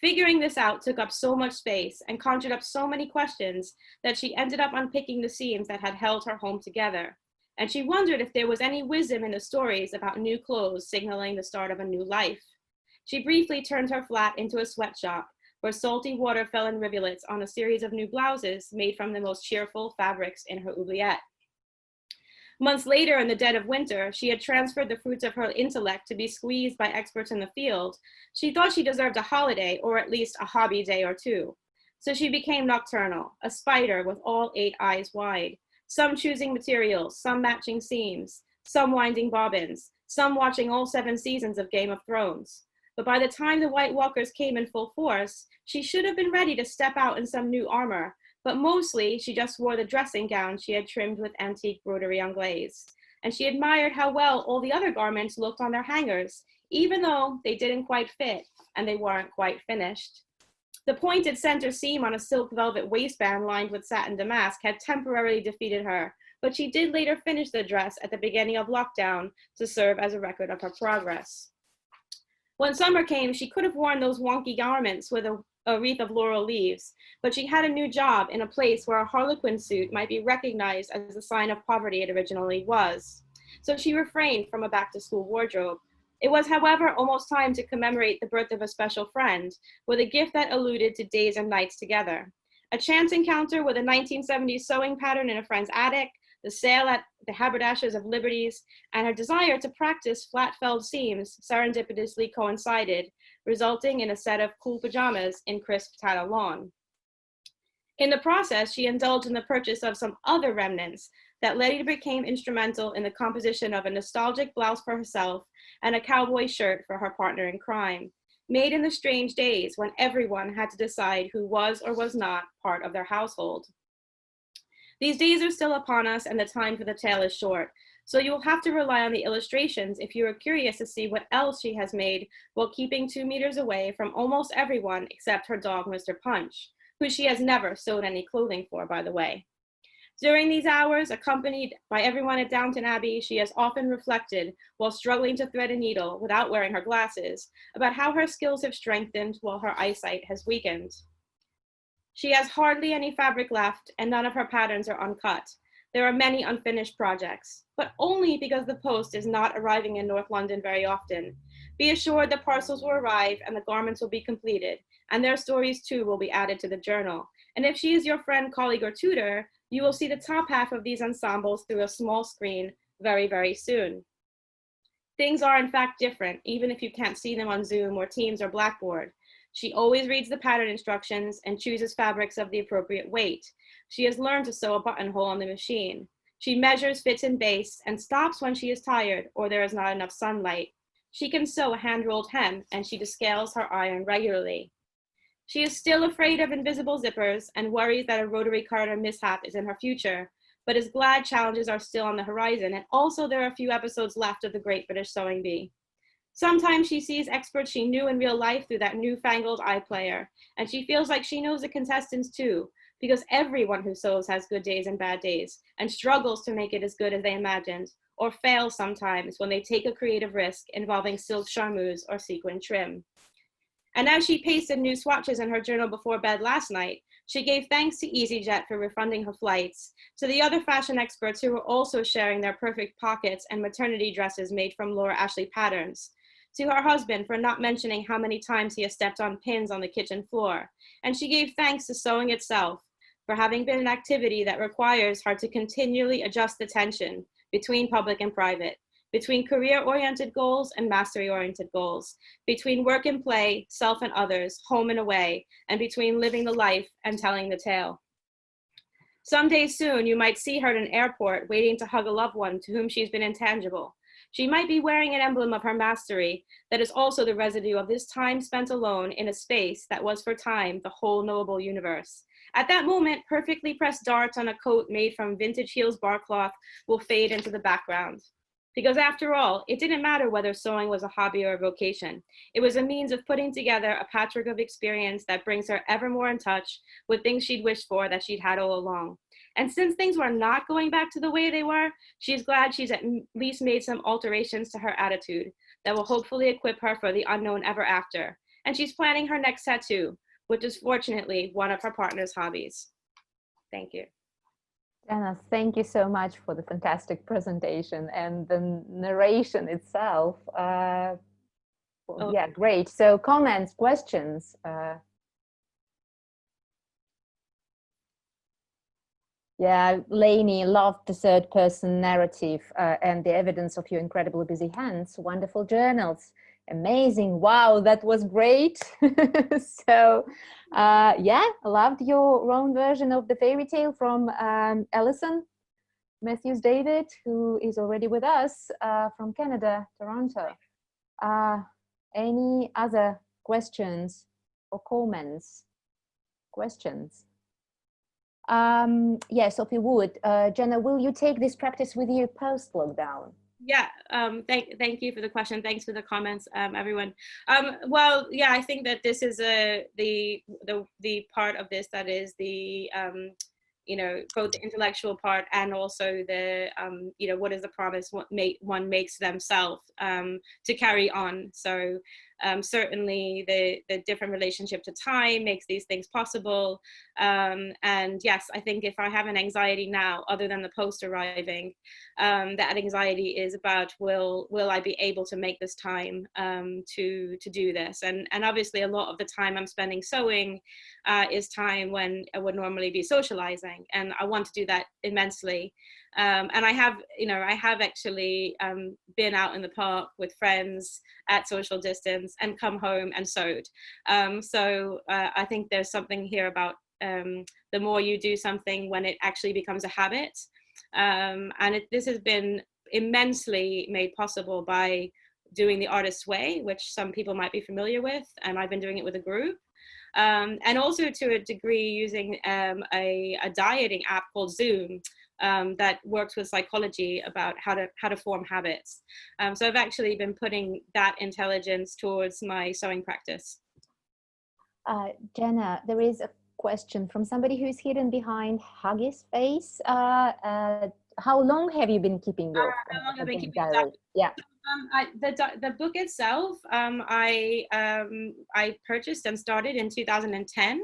Figuring this out took up so much space and conjured up so many questions that she ended up unpicking the seams that had held her home together. And she wondered if there was any wisdom in the stories about new clothes signaling the start of a new life. She briefly turned her flat into a sweatshop, where salty water fell in rivulets on a series of new blouses made from the most cheerful fabrics in her oubliette. Months later, in the dead of winter, she had transferred the fruits of her intellect to be squeezed by experts in the field. She thought she deserved a holiday, or at least a hobby day or two. So she became nocturnal, a spider with all 8 eyes wide, some choosing materials, some matching seams, some winding bobbins, some watching all 7 seasons of Game of Thrones. But by the time the White Walkers came in full force, she should have been ready to step out in some new armor, but mostly she just wore the dressing gown she had trimmed with antique broderie anglaise. And she admired how well all the other garments looked on their hangers, even though they didn't quite fit and they weren't quite finished. The pointed center seam on a silk velvet waistband lined with satin damask had temporarily defeated her, but she did later finish the dress at the beginning of lockdown to serve as a record of her progress. When summer came, she could have worn those wonky garments with a wreath of laurel leaves, but she had a new job in a place where a Harlequin suit might be recognized as a sign of poverty it originally was. So she refrained from a back-to-school wardrobe. It was, however, almost time to commemorate the birth of a special friend with a gift that alluded to days and nights together. A chance encounter with a 1970s sewing pattern in a friend's attic, the sale at the haberdashers of Liberty's, and her desire to practice flat-felled seams serendipitously coincided, resulting in a set of cool pajamas in crisp Tata lawn. In the process, she indulged in the purchase of some other remnants that later became instrumental in the composition of a nostalgic blouse for herself and a cowboy shirt for her partner in crime, made in the strange days when everyone had to decide who was or was not part of their household. These days are still upon us and the time for the tale is short, so you'll have to rely on the illustrations if you are curious to see what else she has made while keeping 2 meters away from almost everyone except her dog, Mr. Punch, who she has never sewed any clothing for, by the way. During these hours, accompanied by everyone at Downton Abbey, she has often reflected, while struggling to thread a needle without wearing her glasses, about how her skills have strengthened while her eyesight has weakened. She has hardly any fabric left, and none of her patterns are uncut. There are many unfinished projects, but only because the post is not arriving in North London very often. Be assured the parcels will arrive and the garments will be completed, and their stories too will be added to the journal. And if she is your friend, colleague, or tutor, you will see the top half of these ensembles through a small screen very, very soon. Things are in fact different, even if you can't see them on Zoom or Teams or Blackboard. She always reads the pattern instructions and chooses fabrics of the appropriate weight. She has learned to sew a buttonhole on the machine. She measures, fits, and bastes, and stops when she is tired or there is not enough sunlight. She can sew a hand-rolled hem, and she descales her iron regularly. She is still afraid of invisible zippers and worries that a rotary cutter mishap is in her future, but is glad challenges are still on the horizon, and also there are a few episodes left of the Great British Sewing Bee. Sometimes she sees experts she knew in real life through that newfangled iPlayer, and she feels like she knows the contestants too, because everyone who sews has good days and bad days, and struggles to make it as good as they imagined, or fails sometimes when they take a creative risk involving silk charmeuse or sequin trim. And as she pasted new swatches in her journal before bed last night, She gave thanks to EasyJet for refunding her flights, to the other fashion experts who were also sharing their perfect pockets and maternity dresses made from Laura Ashley patterns, to her husband for not mentioning how many times he has stepped on pins on the kitchen floor. And she gave thanks to sewing itself for having been an activity that requires her to continually adjust the tension between public and private, between career-oriented goals and mastery-oriented goals, between work and play, self and others, home and away, and between living the life and telling the tale. Someday soon, you might see her at an airport waiting to hug a loved one to whom she's been intangible. She might be wearing an emblem of her mastery that is also the residue of this time spent alone in a space that was for time the whole knowable universe. At that moment, perfectly pressed darts on a coat made from vintage heels bar cloth will fade into the background. Because after all, it didn't matter whether sewing was a hobby or a vocation. It was a means of putting together a patchwork of experience that brings her ever more in touch with things she'd wished for that she'd had all along. And since things were not going back to the way they were, she's glad she's at least made some alterations to her attitude that will hopefully equip her for the unknown ever after. And she's planning her next tattoo, which is fortunately one of her partner's hobbies. Thank you. Jenna, thank you so much for the fantastic presentation and the narration itself. Yeah, great. So comments, questions? Yeah, Lainey loved the third person narrative and the evidence of your incredibly busy hands. Wonderful journals. Amazing. Wow, that was great. So yeah, I loved your own version of the fairy tale from Alison Matthews David, who is already with us from Canada, Toronto. Any other questions or comments? Questions? Yes, if you would. Jenna, will you take this practice with you post-lockdown? Yeah, thank you for the question. Thanks for the comments, everyone. Well, yeah, I think that this is the part of this that is the you know, both the intellectual part and also the you know, what is the promise one makes themselves to carry on. So certainly the different relationship to time makes these things possible. And yes, I think if I have an anxiety now, other than the post arriving, that anxiety is about will I be able to make this time to do this? And obviously a lot of the time I'm spending sewing is time when I would normally be socializing, and I want to do that immensely. And I have actually been out in the park with friends at social distance and come home and sewed. So I think there's something here about the more you do something when it actually becomes a habit. And this has been immensely made possible by doing the artist's way, which some people might be familiar with, and I've been doing it with a group. And also to a degree using a dieting app called Zoom that works with psychology about how to form habits. So I've actually been putting that intelligence towards my sewing practice. Jenna, there is a question from somebody who's hidden behind Huggy's face. How long have you been keeping your how long have I been keeping diary? Yeah. The book itself, I purchased and started in 2010.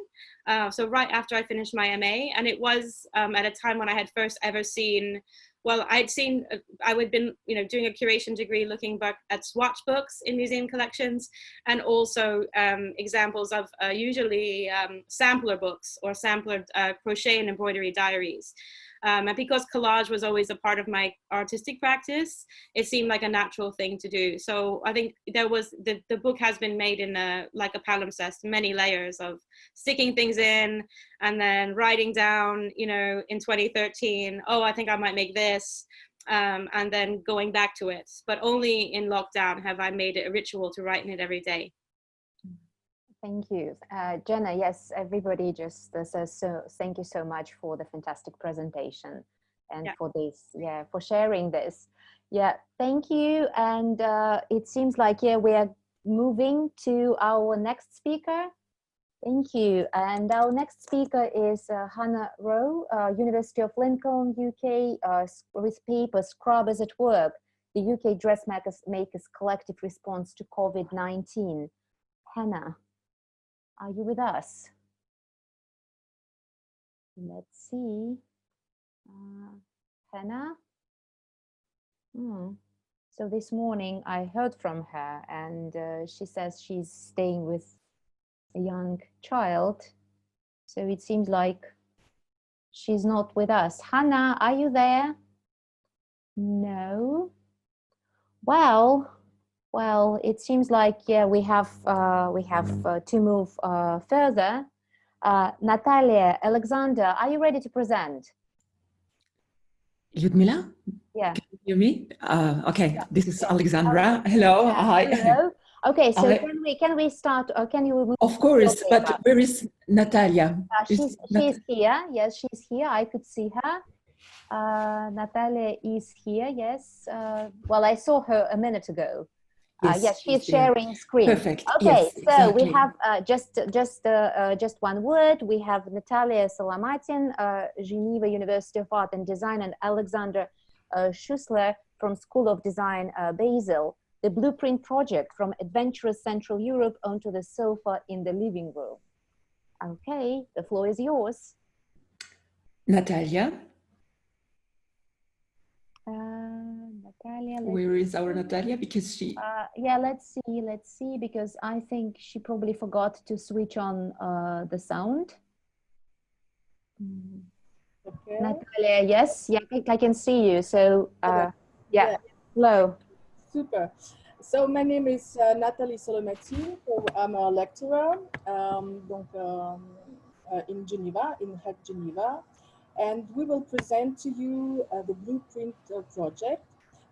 So right after I finished my MA, and it was at a time when I had first ever seen, well, I had been, doing a curation degree looking back at swatch books in museum collections, and also examples of usually sampler books or sampler crochet and embroidery diaries. And because collage was always a part of my artistic practice, it seemed like a natural thing to do. So I think there was, the book has been made in like a palimpsest, many layers of sticking things in and then writing down, in 2013, oh, I think I might make this, and then going back to it. But only in lockdown have I made it a ritual to write in it every day. Thank you. Jenna, yes, everybody just says so. Thank you so much for the fantastic presentation and for this, for sharing this. Yeah, thank you. And it seems like, we are moving to our next speaker. Thank you. And our next speaker is Hannah Rowe, University of Lincoln, UK, with paper Scrubbers at Work, the UK Dressmakers Collective Response to COVID-19. Hannah, are you with us? Let's see. Hannah. So this morning I heard from her, and she says she's staying with a young child. So it seems like she's not with us. Hannah, are you there? No. Well, it seems like, yeah, we have to move further. Natalia, Alexander, are you ready to present? Lyudmila? Yeah. Can you hear me? Okay, this is Alexandra. Hello. Hi. Hello. Okay, so Hi. can we start, or can you? Of course, but where is Natalia? She's here. Yes, she's here. I could see her. Natalia is here. Yes. Well, I saw her a minute ago. Yes, she's sharing screen. Perfect. Okay, yes, so exactly. we have just one word. We have Natalia Solomatin, Geneva University of Art and Design, and Alexander Schussler from School of Design, Basel. The Blueprint Project from Adventurous Central Europe onto the sofa in the living room. Okay, the floor is yours. Natalia? Natalia, where is our Natalia? Because she... yeah, let's see, because I think she probably forgot to switch on the sound. Okay. Natalia, yes, yeah, I can see you. So, yeah, hello. Super. So my name is Nathalie Solomatin. So I'm a lecturer in Geneva, in HEC Geneva. And we will present to you the Blueprint project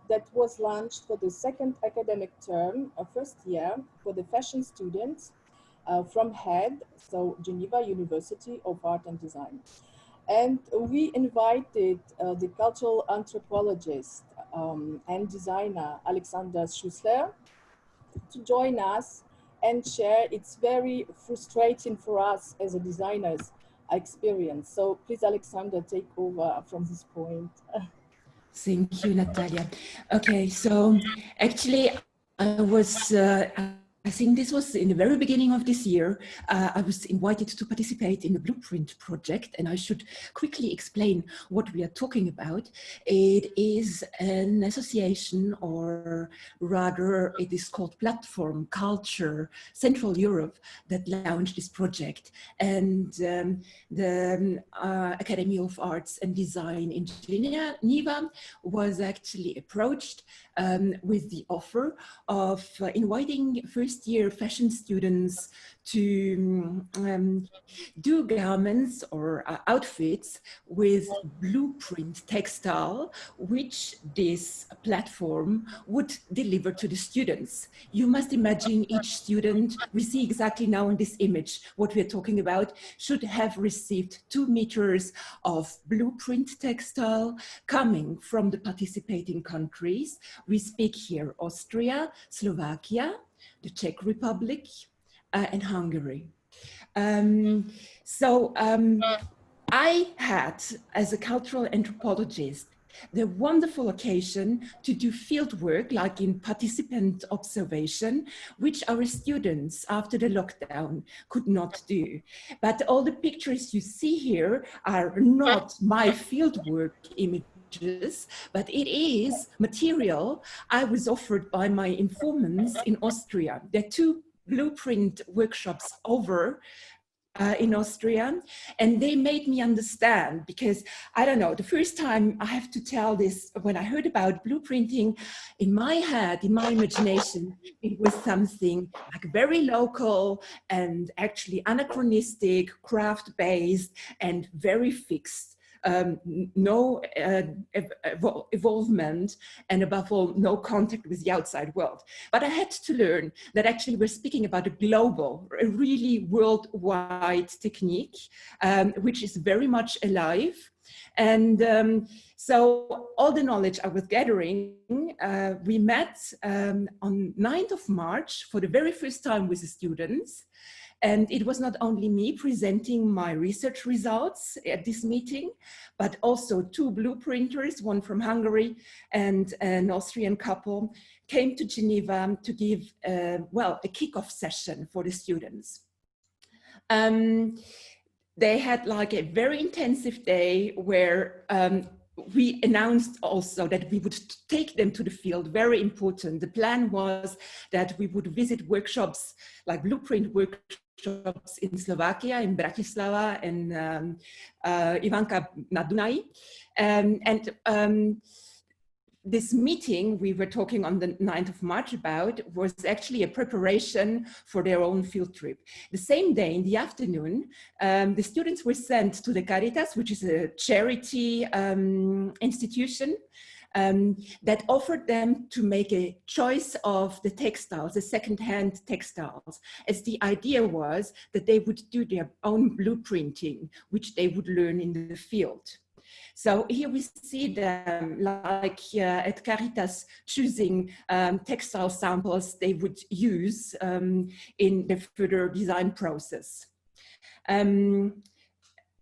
that was launched for the second academic term, first year, for the fashion students from HED, so Geneva University of Art and Design. And we invited the cultural anthropologist and designer Alexander Schussler to join us and share. It's very frustrating for us as a designers experience. So please, Alexander, take over from this point. Thank you, Natalia. Okay, so actually I think this was in the very beginning of this year. I was invited to participate in the Blueprint project, and I should quickly explain what we are talking about. It is an association, or rather it is called Platform Culture Central Europe, that launched this project. And the Academy of Arts and Design in Geneva was actually approached with the offer of inviting first-year fashion students to do garments or outfits with blueprint textile, which this platform would deliver to the students. You must imagine each student, we see exactly now in this image what we're talking about, should have received 2 meters of blueprint textile coming from the participating countries. We speak here Austria, Slovakia, the Czech Republic, and Hungary. I had, as a cultural anthropologist, the wonderful occasion to do field work, like in participant observation, which our students after the lockdown could not do. But all the pictures you see here are not my field work images, but it is material I was offered by my informants in Austria. There are 2 blueprint workshops over in Austria, and they made me understand, because I don't know, the first time I have to tell this, when I heard about blueprinting, in my head, in my imagination, it was something like very local and actually anachronistic, craft-based and very fixed. No evolvement, and above all, no contact with the outside world. But I had to learn that actually we're speaking about a global, a really worldwide technique, which is very much alive. And so all the knowledge I was gathering, we met on 9th of March for the very first time with the students. And it was not only me presenting my research results at this meeting, but also 2 blueprinters, one from Hungary and an Austrian couple, came to Geneva to give, a kickoff session for the students. they had like a very intensive day where we announced also that we would take them to the field, very important. The plan was that we would visit workshops, like blueprint workshops in Slovakia, in Bratislava and Ivanka na Dunaji. This meeting we were talking on the 9th of March about was actually a preparation for their own field trip. The same day in the afternoon, the students were sent to the Caritas, which is a charity institution that offered them to make a choice of the textiles, the second-hand textiles, as the idea was that they would do their own blueprinting, which they would learn in the field. So here we see them, like at Caritas, choosing textile samples they would use in the further design process.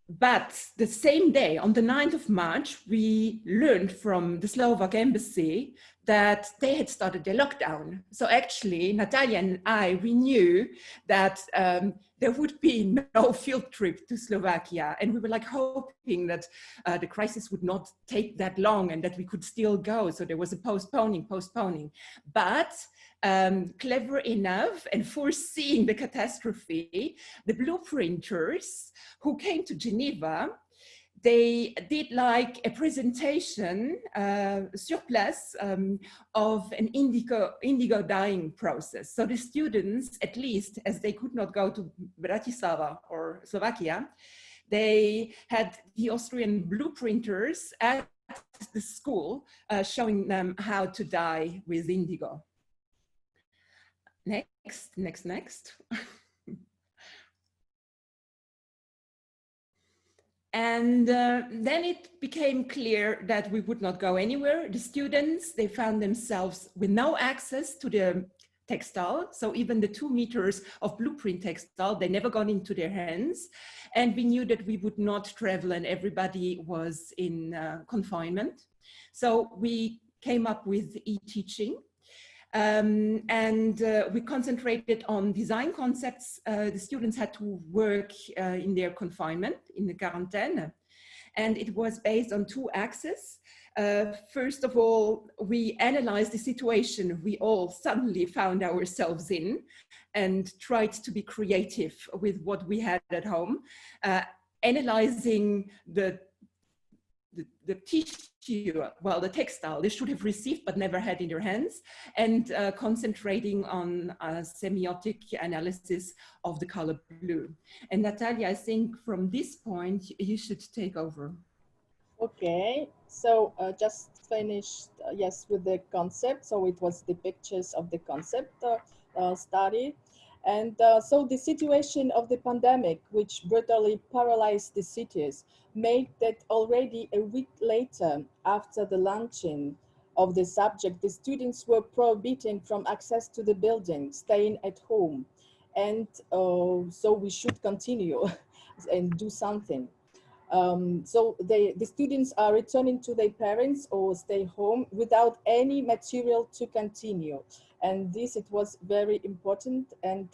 But the same day, on the 9th of March, we learned from the Slovak embassy that they had started their lockdown. So actually, Natalia and I, we knew that there would be no field trip to Slovakia. And we were like hoping that the crisis would not take that long and that we could still go. So there was a postponing. But clever enough and foreseeing the catastrophe, the blueprinters who came to Geneva, they did like a presentation sur place of an indigo dyeing process. So the students, at least as they could not go to Bratislava or Slovakia, they had the Austrian blueprinters at the school showing them how to dye with indigo. Next. And then it became clear that we would not go anywhere. The students, they found themselves with no access to the textile. So even the 2 meters of blueprint textile, they never got into their hands. And we knew that we would not travel and everybody was in confinement. So we came up with e-teaching. We concentrated on design concepts. The students had to work in their confinement, in the quarantine. And it was based on 2 axes. First of all, we analyzed the situation we all suddenly found ourselves in and tried to be creative with what we had at home, analyzing the tissue, well, the textile they should have received but never had in their hands, and concentrating on semiotic analysis of the color blue. And Natalia, I think from this point you should take over. Okay, so just finished, yes, with the concept. So it was the pictures of the concept study. And so the situation of the pandemic, which brutally paralyzed the cities, made that already a week later, after the launching of the subject, the students were prohibited from access to the building, staying at home. And so we should continue and do something. So the students are returning to their parents or stay home without any material to continue. And this, it was very important and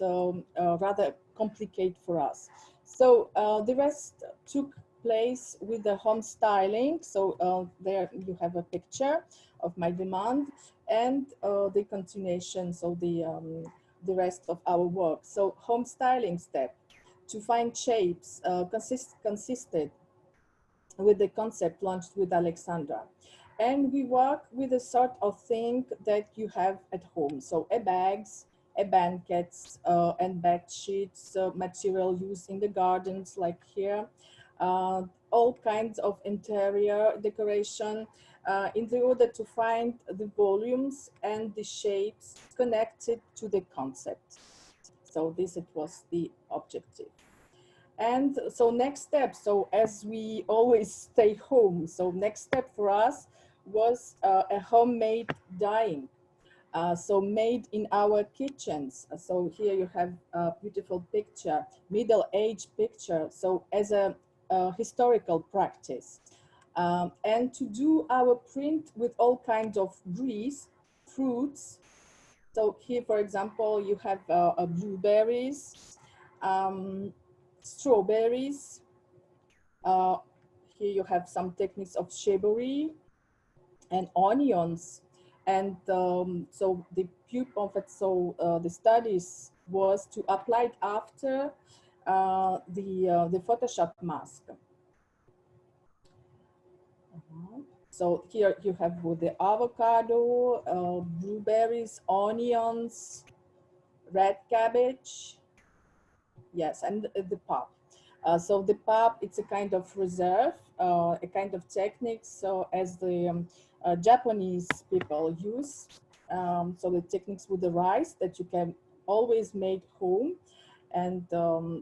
rather complicated for us. So the rest took place with the home styling. So there you have a picture of my demand and the continuation, so the rest of our work. So home styling step, to find shapes consisted with the concept launched with Alexandra. And we work with a sort of thing that you have at home. So bags, blankets, and bed sheets, material used in the gardens like here, all kinds of interior decoration in order to find the volumes and the shapes connected to the concept. So this, it was the objective. And so next step, so as we always stay home, so next step for us was a homemade dyeing. So made in our kitchens. So here you have a beautiful picture, middle-aged picture. So as a historical practice. And to do our print with all kinds of breeze, fruits. So here, for example, you have blueberries, strawberries, Here you have some techniques of shibori and onions. And so the the studies was to apply it after the Photoshop mask. So here you have with the avocado, blueberries, onions, red cabbage, yes, and the pulp. So the pulp, it's a kind of reserve, a kind of technique. So as the Japanese people use, so the techniques with the rice that you can always make home. And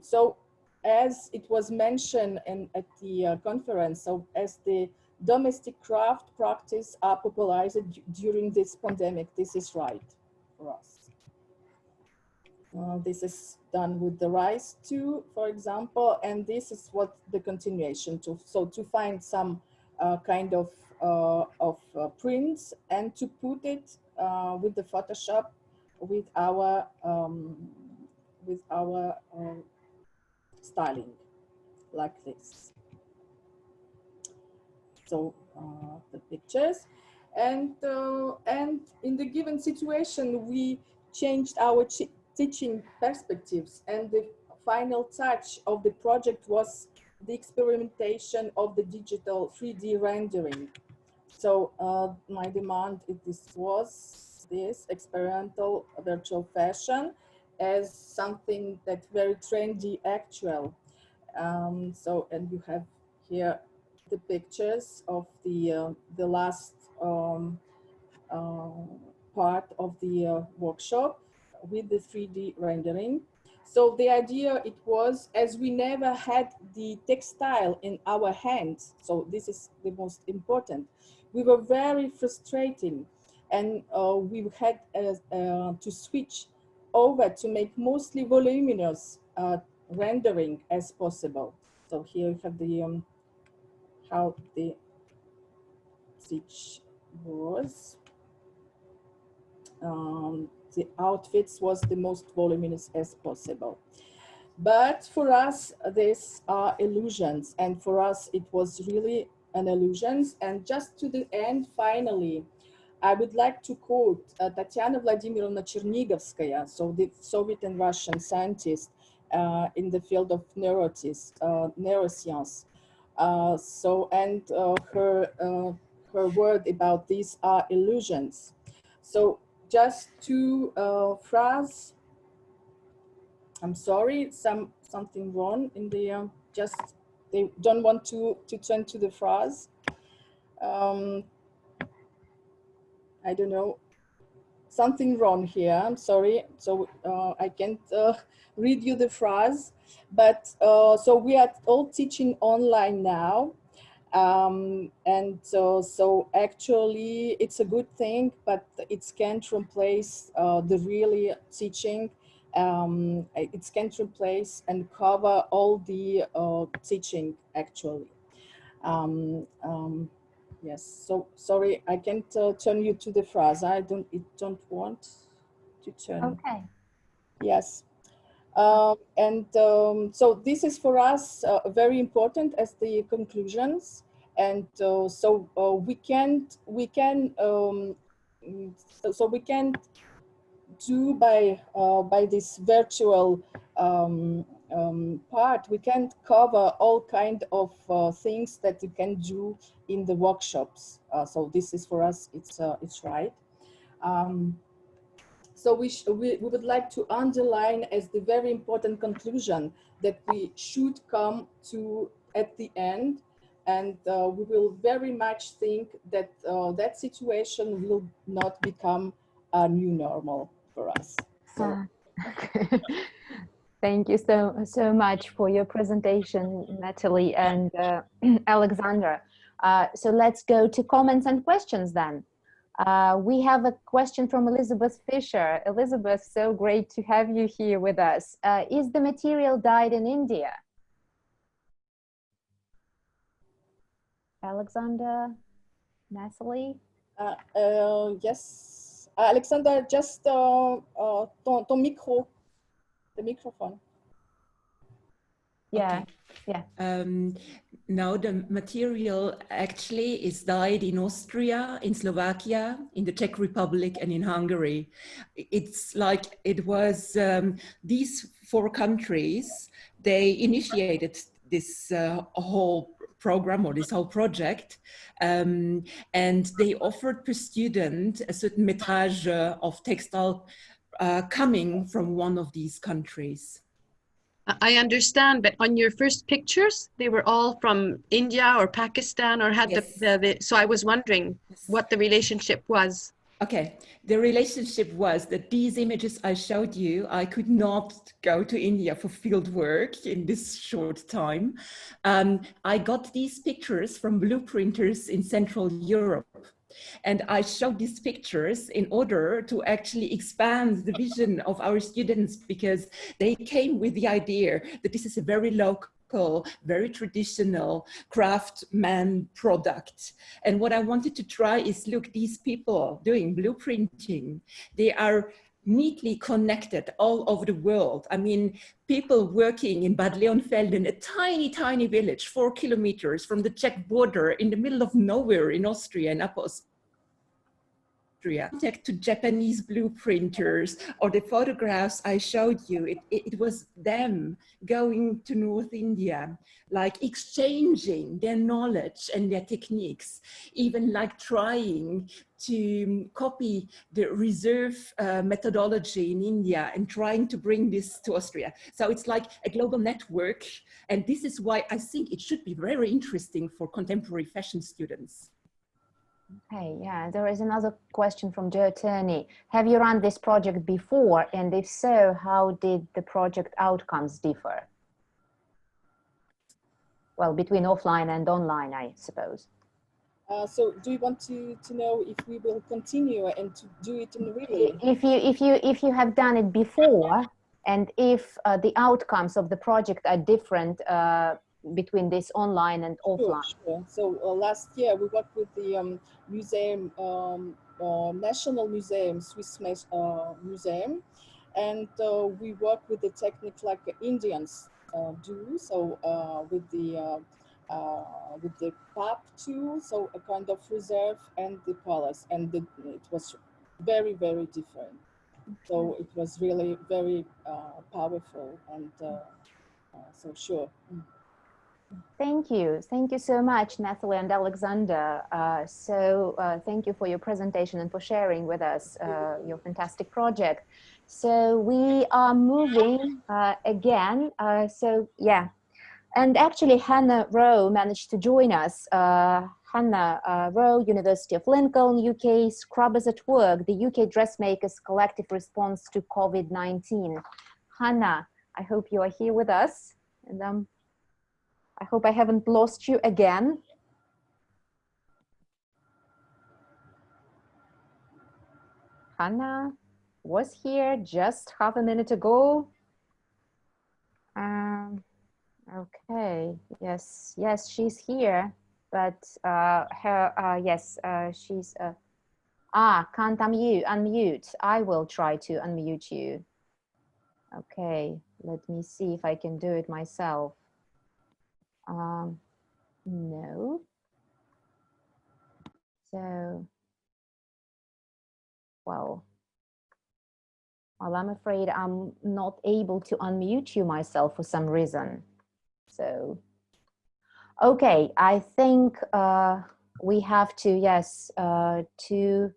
so as it was mentioned at the conference, so as the domestic craft practice are popularized during this pandemic, this is right for us. This is done with the rice too, for example, and this is what the continuation to. So to find some kind of prints and to put it with the Photoshop with our styling like this. So the pictures, and in the given situation, we changed our teaching perspectives, and the final touch of the project was the experimentation of the digital 3D rendering. So my demand was this experimental virtual fashion as something that's very trendy actual. So, and you have here the pictures of the last part of the workshop with the 3D rendering. So the idea it was, as we never had the textile in our hands, so this is the most important, we were very frustrating, and we had to switch over to make mostly voluminous rendering as possible. So here you have the how the stitch was. The outfits was the most voluminous as possible. But for us, these are illusions, and for us it was really an illusion. And just to the end, finally, I would like to quote Tatiana Vladimirovna Chernigovskaya, so the Soviet and Russian scientist in the field of neuroscience. Her word about these are illusions. So just two phrases. I'm sorry, something wrong in the just they don't want to turn to the phrase. I don't know, something wrong here. I'm sorry. So I can't read you the phrase, but so we are all teaching online now. And so actually it's a good thing, but it can't replace the really teaching. It can't replace and cover all the teaching actually. Yes, so sorry, I can't turn you to the phrase. I don't want to turn. Okay. Yes. So this is for us very important as the conclusions, and so we can do by this virtual part, we can cover all kind of things that you can do in the workshops. So this is for us, it's right. So we would like to underline as the very important conclusion that we should come to at the end, and we will very much think that that situation will not become a new normal for us. So. Thank you so much for your presentation, Natalie and Alexander. So let's go to comments and questions then. We have a question from Elizabeth Fisher. Elizabeth, so great to have you here with us. Is the material dyed in India? Alexander, Natalie? Yes. Alexander, just ton micro, the microphone. Yeah, okay. yeah. No, the material actually is dyed in Austria, in Slovakia, in the Czech Republic, and in Hungary. It's like it was these 4 countries, they initiated this whole program or this whole project, and they offered per student a certain metrage of textile coming from one of these countries. I understand, but on your first pictures, they were all from India or Pakistan, or had Yes. so I was wondering what the relationship was. Okay, the relationship was that these images I showed you, I could not go to India for field work in this short time. I got these pictures from blueprinters in Central Europe. And I showed these pictures in order to actually expand the vision of our students, because they came with the idea that this is a very local, very traditional craftsman product. And what I wanted to try is, look, these people doing blueprinting, they are neatly connected all over the world. I mean, people working in Bad Leonfelden, a tiny, tiny village, 4 kilometers from the Czech border in the middle of nowhere in Austria, in Upper Austria, to Japanese blueprinters, or the photographs I showed you, it was them going to North India, like exchanging their knowledge and their techniques, even like trying to copy the reserve methodology in India and trying to bring this to Austria. So it's like a global network. And this is why I think it should be very interesting for contemporary fashion students. Okay, yeah, there is another question from Turney. Have you run this project before? And if so, how did the project outcomes differ? Well, between offline and online, I suppose. So do you want to know if we will continue and to do it in really? If you have done it before, and if the outcomes of the project are different between this online and offline. Sure. So last year we worked with the museum, National Museum, Swiss Museum, and we worked with the technique like Indians do. So with the pap tool, so a kind of reserve, and the palace, and it was very, very different. So it was really very powerful, and so sure. Thank you so much, Nathalie and Alexander. Thank you for your presentation and for sharing with us your fantastic project. So we are moving again. So yeah, and actually Hannah Rowe managed to join us. Hannah Rowe, University of Lincoln, UK, Scrubbers at Work, the UK Dressmakers Collective Response to COVID-19. Hannah, I hope you are here with us, and I hope I haven't lost you again. Hannah was here just half a minute ago. Okay, yes, she's here, but she's, can't unmute. I will try to unmute you. Okay, let me see if I can do it myself. No. So, well, I'm afraid I'm not able to unmute you myself for some reason. So, okay, I think we have to, to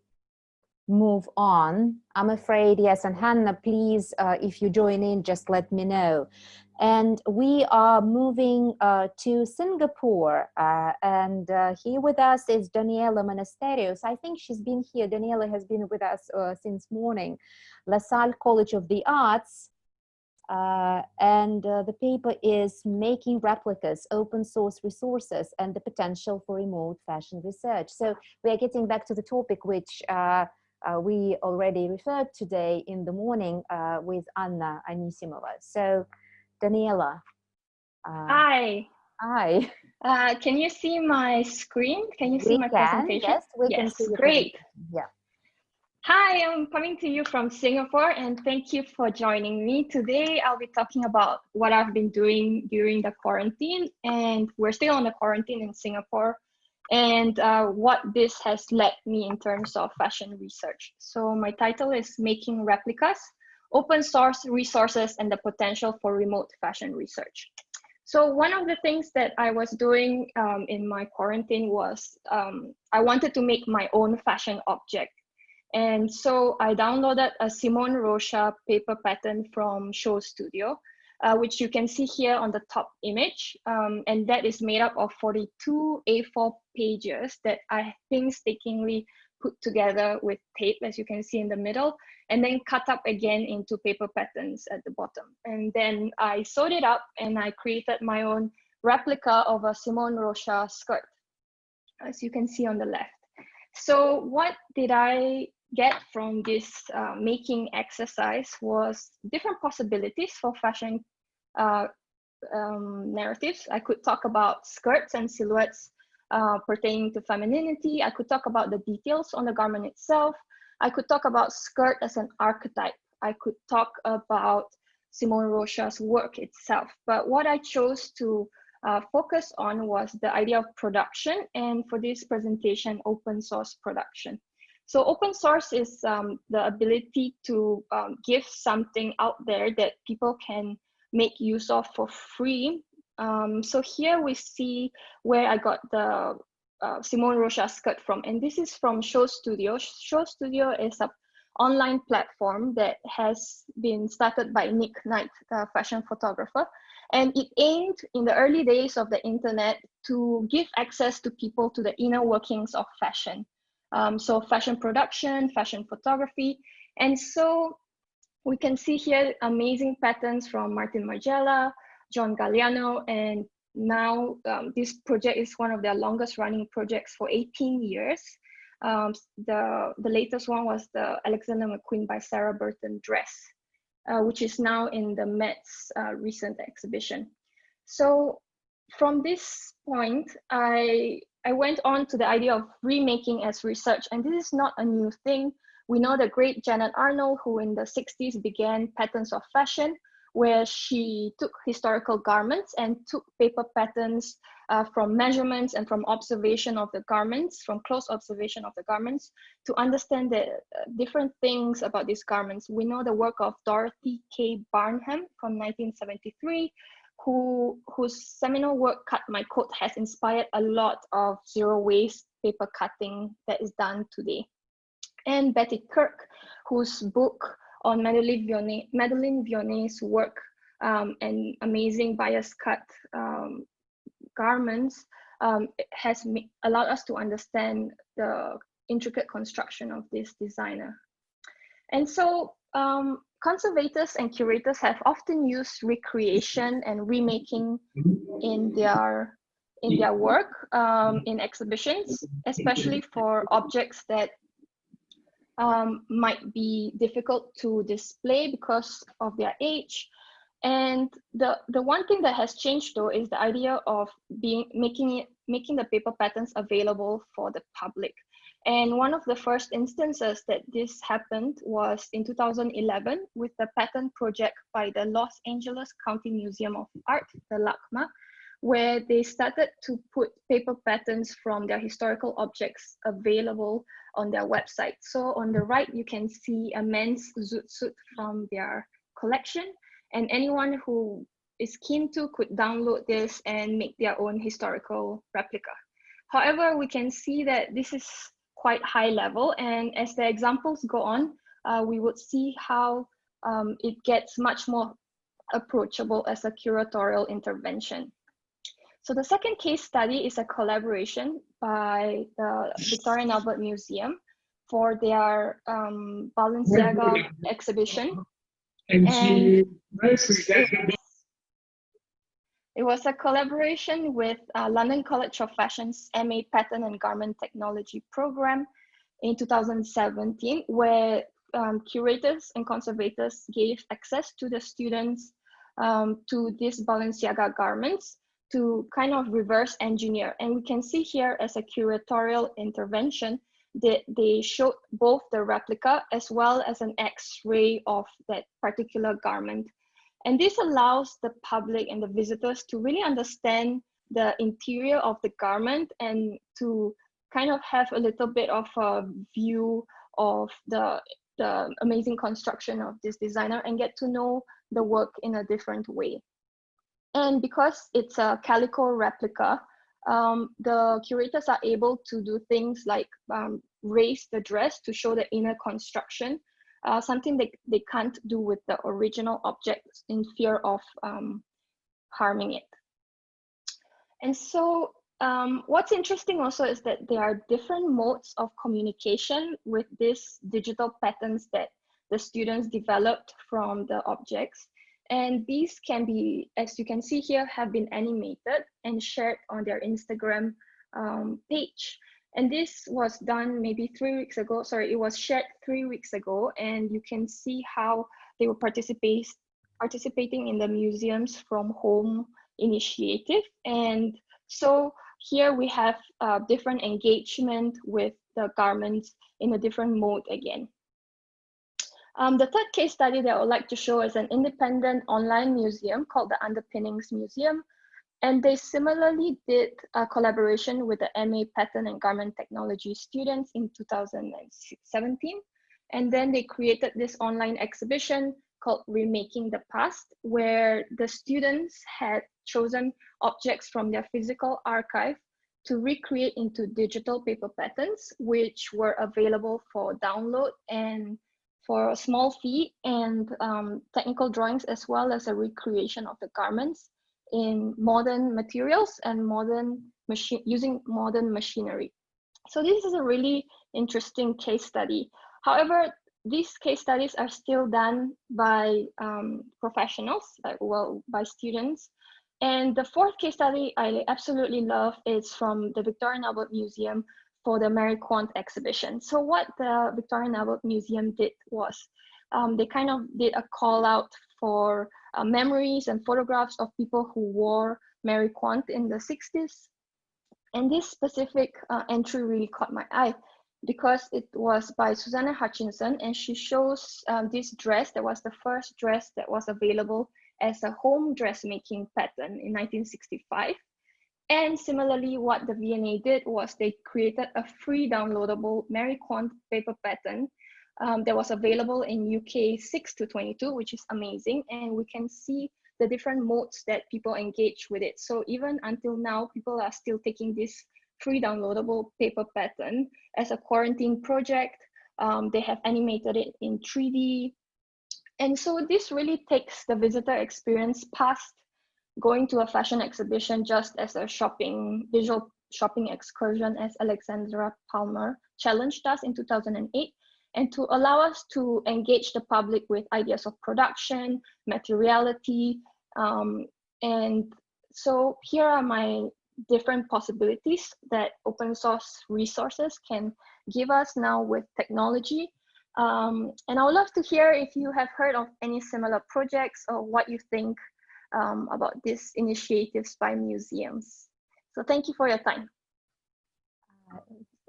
move on. I'm afraid, yes, and Hannah, please, if you join in, just let me know. And we are moving to Singapore, and here with us is Daniela Monasterios. I think she's been here. Daniela has been with us since morning. La Salle College of the Arts, and the paper is Making Replicas, Open Source Resources and the Potential for Remote Fashion Research. So we are getting back to the topic which we already referred today in the morning with Anna Anisimova. So Daniela. Hi. Hi. Can you see my screen? Can you see my presentation? Yes, we can see your great. Yeah. Hi, I'm coming to you from Singapore, and thank you for joining me. Today, I'll be talking about what I've been doing during the quarantine, and we're still on the quarantine in Singapore, and what this has led me in terms of fashion research. So my title is Making Replicas, Open Source Resources and the Potential for Remote Fashion Research. So one of the things that I was doing in my quarantine was I wanted to make my own fashion object. And so I downloaded a Simone Rocha paper pattern from Show Studio, which you can see here on the top image. And that is made up of 42 A4 pages that I painstakingly put together with tape, as you can see in the middle, and then cut up again into paper patterns at the bottom. And then I sewed it up and I created my own replica of a Simone Rocha skirt, as you can see on the left. So what did I get from this making exercise was different possibilities for fashion narratives. I could talk about skirts and silhouettes pertaining to femininity. I could talk about the details on the garment itself. I could talk about skirt as an archetype. I could talk about Simone Rocha's work itself. But what I chose to focus on was the idea of production, and for this presentation, open source production. So open source is the ability to give something out there that people can make use of for free. So here we see where I got the Simone Rocha skirt from, and this is from Show Studio. Show Studio is an online platform that has been started by Nick Knight, a fashion photographer. And it aimed in the early days of the internet to give access to people to the inner workings of fashion. So fashion production, fashion photography. And so we can see here amazing patterns from Martin Margiela, John Galliano, and now this project is one of their longest running projects for 18 years. The latest one was the Alexander McQueen by Sarah Burton dress, which is now in the Met's recent exhibition. So from this point, I went on to the idea of remaking as research, and this is not a new thing. We know the great Janet Arnold, who in the 60s began Patterns of Fashion, where she took historical garments and took paper patterns from measurements and from observation of the garments, from close observation of the garments, to understand the different things about these garments. We know the work of Dorothy K. Barnham from 1973, whose seminal work, Cut My Coat, has inspired a lot of zero waste paper cutting that is done today. And Betty Kirk, whose book on Madeleine Vionet's work and amazing bias cut garments has allowed us to understand the intricate construction of this designer. And so conservators and curators have often used recreation and remaking in their work in exhibitions, especially for objects that might be difficult to display because of their age. And the one thing that has changed though is the idea of making the paper patterns available for the public. And one of the first instances that this happened was in 2011 with the pattern project by the Los Angeles County Museum of Art, the LACMA, where they started to put paper patterns from their historical objects available on their website. So on the right, you can see a men's zoot suit from their collection, and anyone who is keen to could download this and make their own historical replica. However, we can see that this is quite high level, and as the examples go on, we would see how it gets much more approachable as a curatorial intervention. So the second case study is a collaboration by the Victoria and Albert Museum for their Balenciaga exhibition. And it was a collaboration with London College of Fashion's MA Pattern and Garment Technology program in 2017, where curators and conservators gave access to the students to these Balenciaga garments to kind of reverse engineer. And we can see here as a curatorial intervention they showed both the replica as well as an X-ray of that particular garment. And this allows the public and the visitors to really understand the interior of the garment and to kind of have a little bit of a view of the amazing construction of this designer and get to know the work in a different way. And because it's a calico replica, the curators are able to do things like raise the dress to show the inner construction, something they can't do with the original object in fear of harming it. And so what's interesting also is that there are different modes of communication with these digital patterns that the students developed from the objects. And these can be, as you can see here, have been animated and shared on their Instagram page. And this was done maybe 3 weeks ago. Sorry, it was shared 3 weeks ago. And you can see how they were participating in the Museums from Home initiative. And so here we have different engagement with the garments in a different mode again. The third case study that I would like to show is an independent online museum called the Underpinnings Museum. And they similarly did a collaboration with the MA Pattern and Garment Technology students in 2017. And then they created this online exhibition called Remaking the Past, where the students had chosen objects from their physical archive to recreate into digital paper patterns, which were available for download and for a small fee, and technical drawings, as well as a recreation of the garments in modern materials and using modern machinery. So this is a really interesting case study. However, these case studies are still done by professionals, by students. And the fourth case study I absolutely love is from the Victoria and Albert Museum for the Mary Quant exhibition. So what the Victoria and Albert Museum did was they kind of did a call out for memories and photographs of people who wore Mary Quant in the 60s. And this specific entry really caught my eye because it was by Susanna Hutchinson, and she shows this dress that was the first dress that was available as a home dressmaking pattern in 1965. And similarly, what the V&A did was they created a free downloadable Mary Quant paper pattern that was available in UK 6 to 22, which is amazing. And we can see the different modes that people engage with it. So even until now, people are still taking this free downloadable paper pattern as a quarantine project. They have animated it in 3D. And so this really takes the visitor experience past going to a fashion exhibition just as a visual shopping excursion, as Alexandra Palmer challenged us in 2008, and to allow us to engage the public with ideas of production, materiality. And so here are my different possibilities that open source resources can give us now with technology. And I would love to hear if you have heard of any similar projects or what you think about these initiatives by museums. So thank you for your time.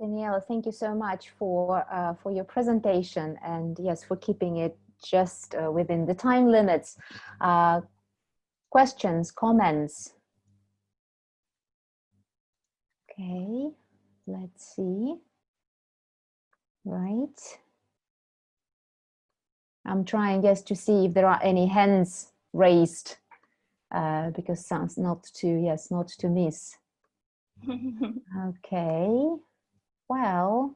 Daniela, thank you so much for your presentation, and yes, for keeping it just within the time limits. Questions, comments? Okay, let's see. Right. I'm trying just to see if there are any hands raised, because sounds not to miss. Okay. Well,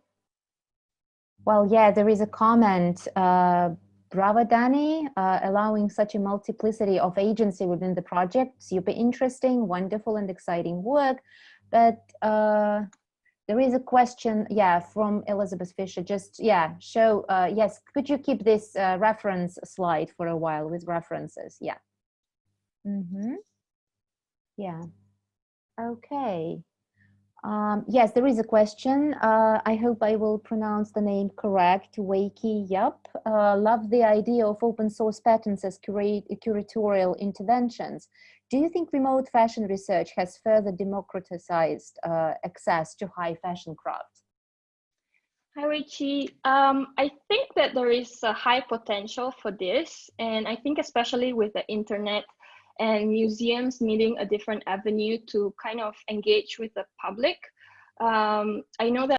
yeah, there is a comment. Bravo, Danny, allowing such a multiplicity of agency within the project. Super interesting, wonderful and exciting work. But there is a question, yeah, from Elizabeth Fisher. Just, yeah, show, yes, could you keep this reference slide for a while with references? Yeah. Mm-hmm. Yeah. Okay. Yes, there is a question. I hope I will pronounce the name correct. Wakey Yup. Love the idea of open source patterns as curatorial interventions. Do you think remote fashion research has further democratized access to high fashion craft? Hi, Richie. I think that there is a high potential for this, and I think especially with the internet and museums needing a different avenue to kind of engage with the public. I know that